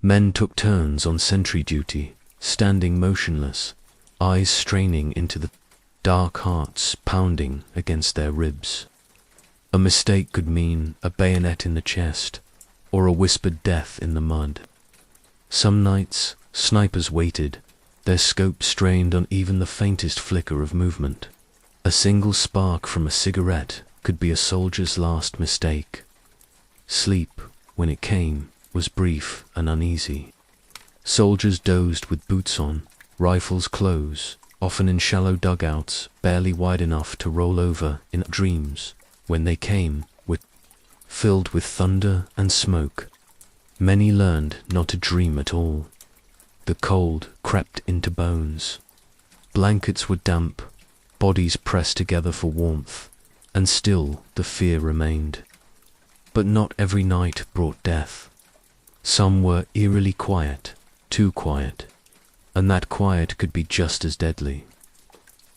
Men took turns on sentry duty, standing motionless, eyes straining into the dark, hearts pounding against their ribs. A mistake could mean a bayonet in the chest, or a whispered death in the mud. Some nights, snipers waited, their scope strained on even the faintest flicker of movement. A single spark from a cigarette could be a soldier's last mistake. Sleep, when it came, was brief and uneasy. Soldiers dozed with boots on, rifles close, often in shallow dugouts barely wide enough to roll over in dreams. When they came, were filled with thunder and smoke. Many learned not to dream at all. The cold crept into bones. Blankets were damp, bodies pressed together for warmth, and still the fear remained. But not every night brought death. Some were eerily quiet, too quiet, and that quiet could be just as deadly.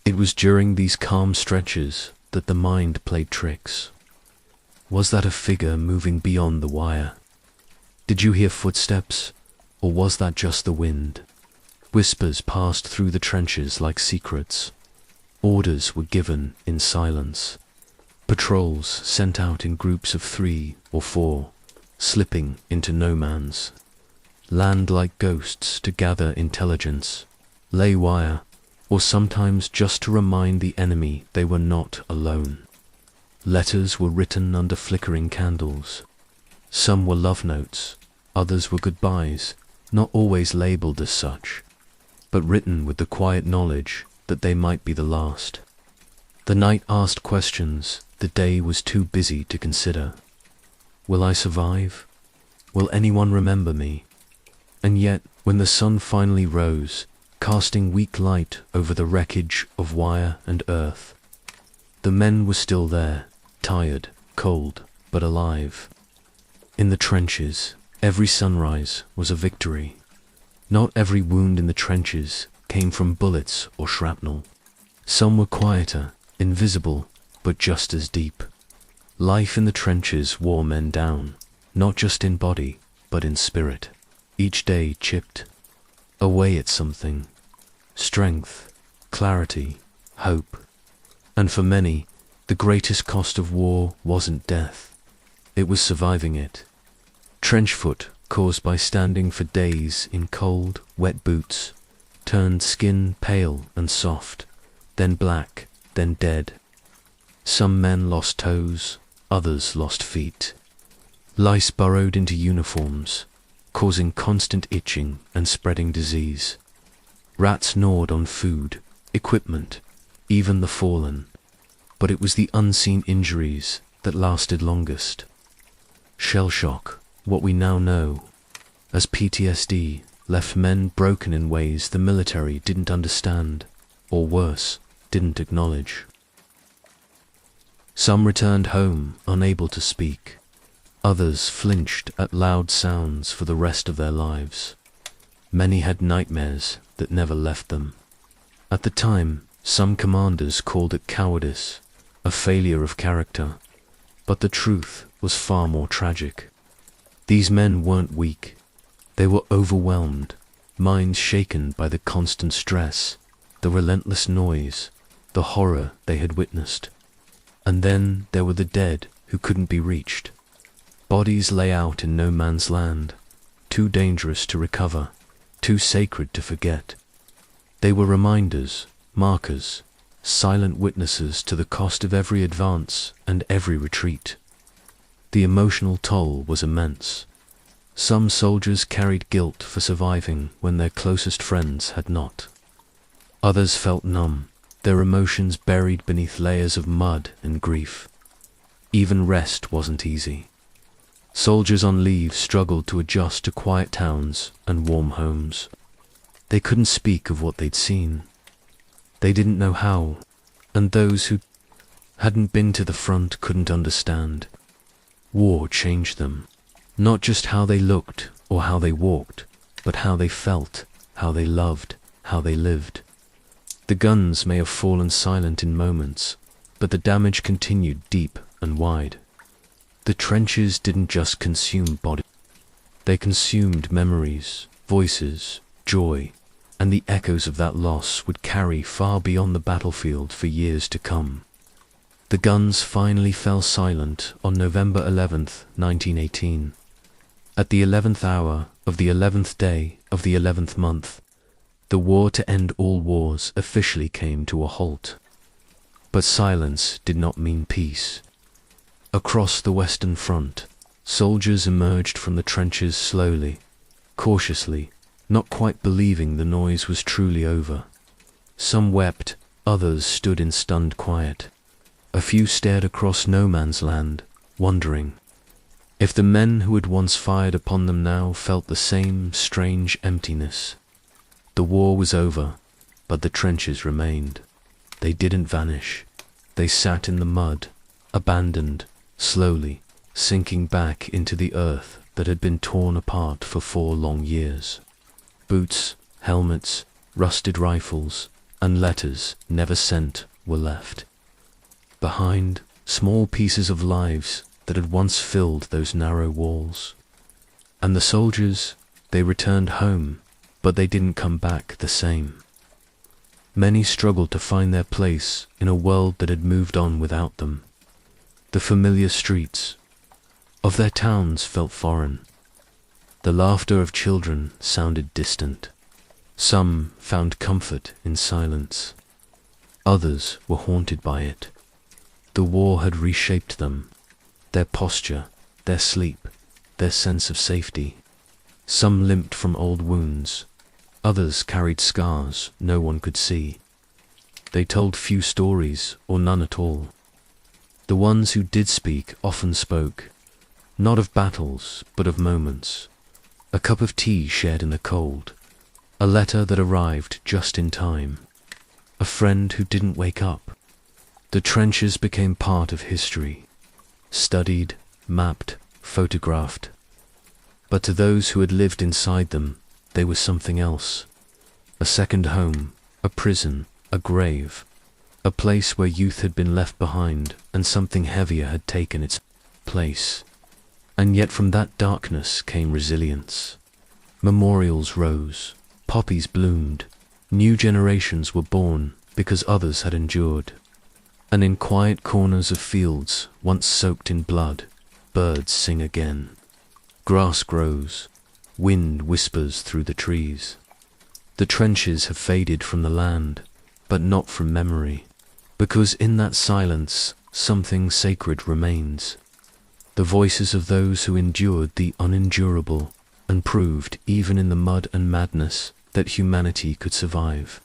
It was during these calm stretches that the mind played tricks. Was that a figure moving beyond the wire? Did you hear footsteps, or was that just the wind? Whispers passed through the trenches like secrets. Orders were given in silence. Patrols sent out in groups of 3 or 4, slipping into no man's land like ghosts to gather intelligence, lay wire, or sometimes just to remind the enemy they were not alone. Letters were written under flickering candles. Some were love notes, others were goodbyes, not always labeled as such, but written with the quiet knowledge that they might be the last. The night asked questions the day was too busy to consider. Will I survive? Will anyone remember me? And yet, when the sun finally rose, casting weak light over the wreckage of wire and earth, the men were still there, tired, cold, but alive. In the trenches, every sunrise was a victory. Not every wound in the trenches came from bullets or shrapnel. Some were quieter, invisible, but just as deep. Life in the trenches wore men down, not just in body, but in spirit. Each day chipped away at something. Strength, clarity, hope. And for many, the greatest cost of war wasn't death. It was surviving it. Trench foot, caused by standing for days in cold, wet boots, turned skin pale and soft, then black, then dead. Some men lost toes, others lost feet. Lice burrowed into uniforms, causing constant itching and spreading disease. Rats gnawed on food, equipment, even the fallen. But it was the unseen injuries that lasted longest. Shell shock, what we now know as PTSD, left men broken in ways the military didn't understand, or worse, didn't acknowledge. Some returned home unable to speak. Others flinched at loud sounds for the rest of their lives. Many had nightmares that never left them. At the time, some commanders called it cowardice, a failure of character, but the truth was far more tragic. These men weren't weak. They were overwhelmed, minds shaken by the constant stress, the relentless noise, the horror they had witnessed. And then there were the dead who couldn't be reached. Bodies lay out in no man's land, too dangerous to recover, too sacred to forget. They were reminders, markers, silent witnesses to the cost of every advance and every retreat. The emotional toll was immense. Some soldiers carried guilt for surviving when their closest friends had not. Others felt numb, their emotions buried beneath layers of mud and grief. Even rest wasn't easy. Soldiers on leave struggled to adjust to quiet towns and warm homes. They couldn't speak of what they'd seen. They didn't know how, and those who hadn't been to the front couldn't understand. War changed them, not just how they looked or how they walked, but how they felt, how they loved, how they lived. The guns may have fallen silent in moments, but the damage continued deep and wide. The trenches didn't just consume bodies. They consumed memories, voices, joy, and the echoes of that loss would carry far beyond the battlefield for years to come. The guns finally fell silent on November 11th, 1918. At the 11th hour of the 11th day of the 11th month, the war to end all wars officially came to a halt. But silence did not mean peace. Across the Western Front, soldiers emerged from the trenches slowly, cautiously, not quite believing the noise was truly over. Some wept, others stood in stunned quiet. A few stared across no man's land, wondering if the men who had once fired upon them now felt the same strange emptiness. The war was over, but the trenches remained. They didn't vanish. They sat in the mud, abandoned, slowly, sinking back into the earth that had been torn apart for 4 long years. Boots, helmets, rusted rifles, and letters never sent were left. Behind, small pieces of lives that had once filled those narrow walls. And the soldiers, they returned home, but they didn't come back the same. Many struggled to find their place in a world that had moved on without them. The familiar streets of their towns felt foreign. The laughter of children sounded distant. Some found comfort in silence. Others were haunted by it. The war had reshaped them, their posture, their sleep, their sense of safety. Some limped from old wounds. Others carried scars no one could see. They told few stories or none at all. The ones who did speak often spoke, not of battles, but of moments. A cup of tea shared in the cold, a letter that arrived just in time, a friend who didn't wake up. The trenches became part of history, studied, mapped, photographed. But to those who had lived inside them, they were something else. A second home, a prison, a grave, a place where youth had been left behind and something heavier had taken its place. And yet from that darkness came resilience. Memorials rose, poppies bloomed, new generations were born because others had endured. And in quiet corners of fields once soaked in blood, birds sing again. Grass grows, wind whispers through the trees. The trenches have faded from the land, but not from memory, because in that silence something sacred remains. The voices of those who endured the unendurable and proved, even in the mud and madness, that humanity could survive.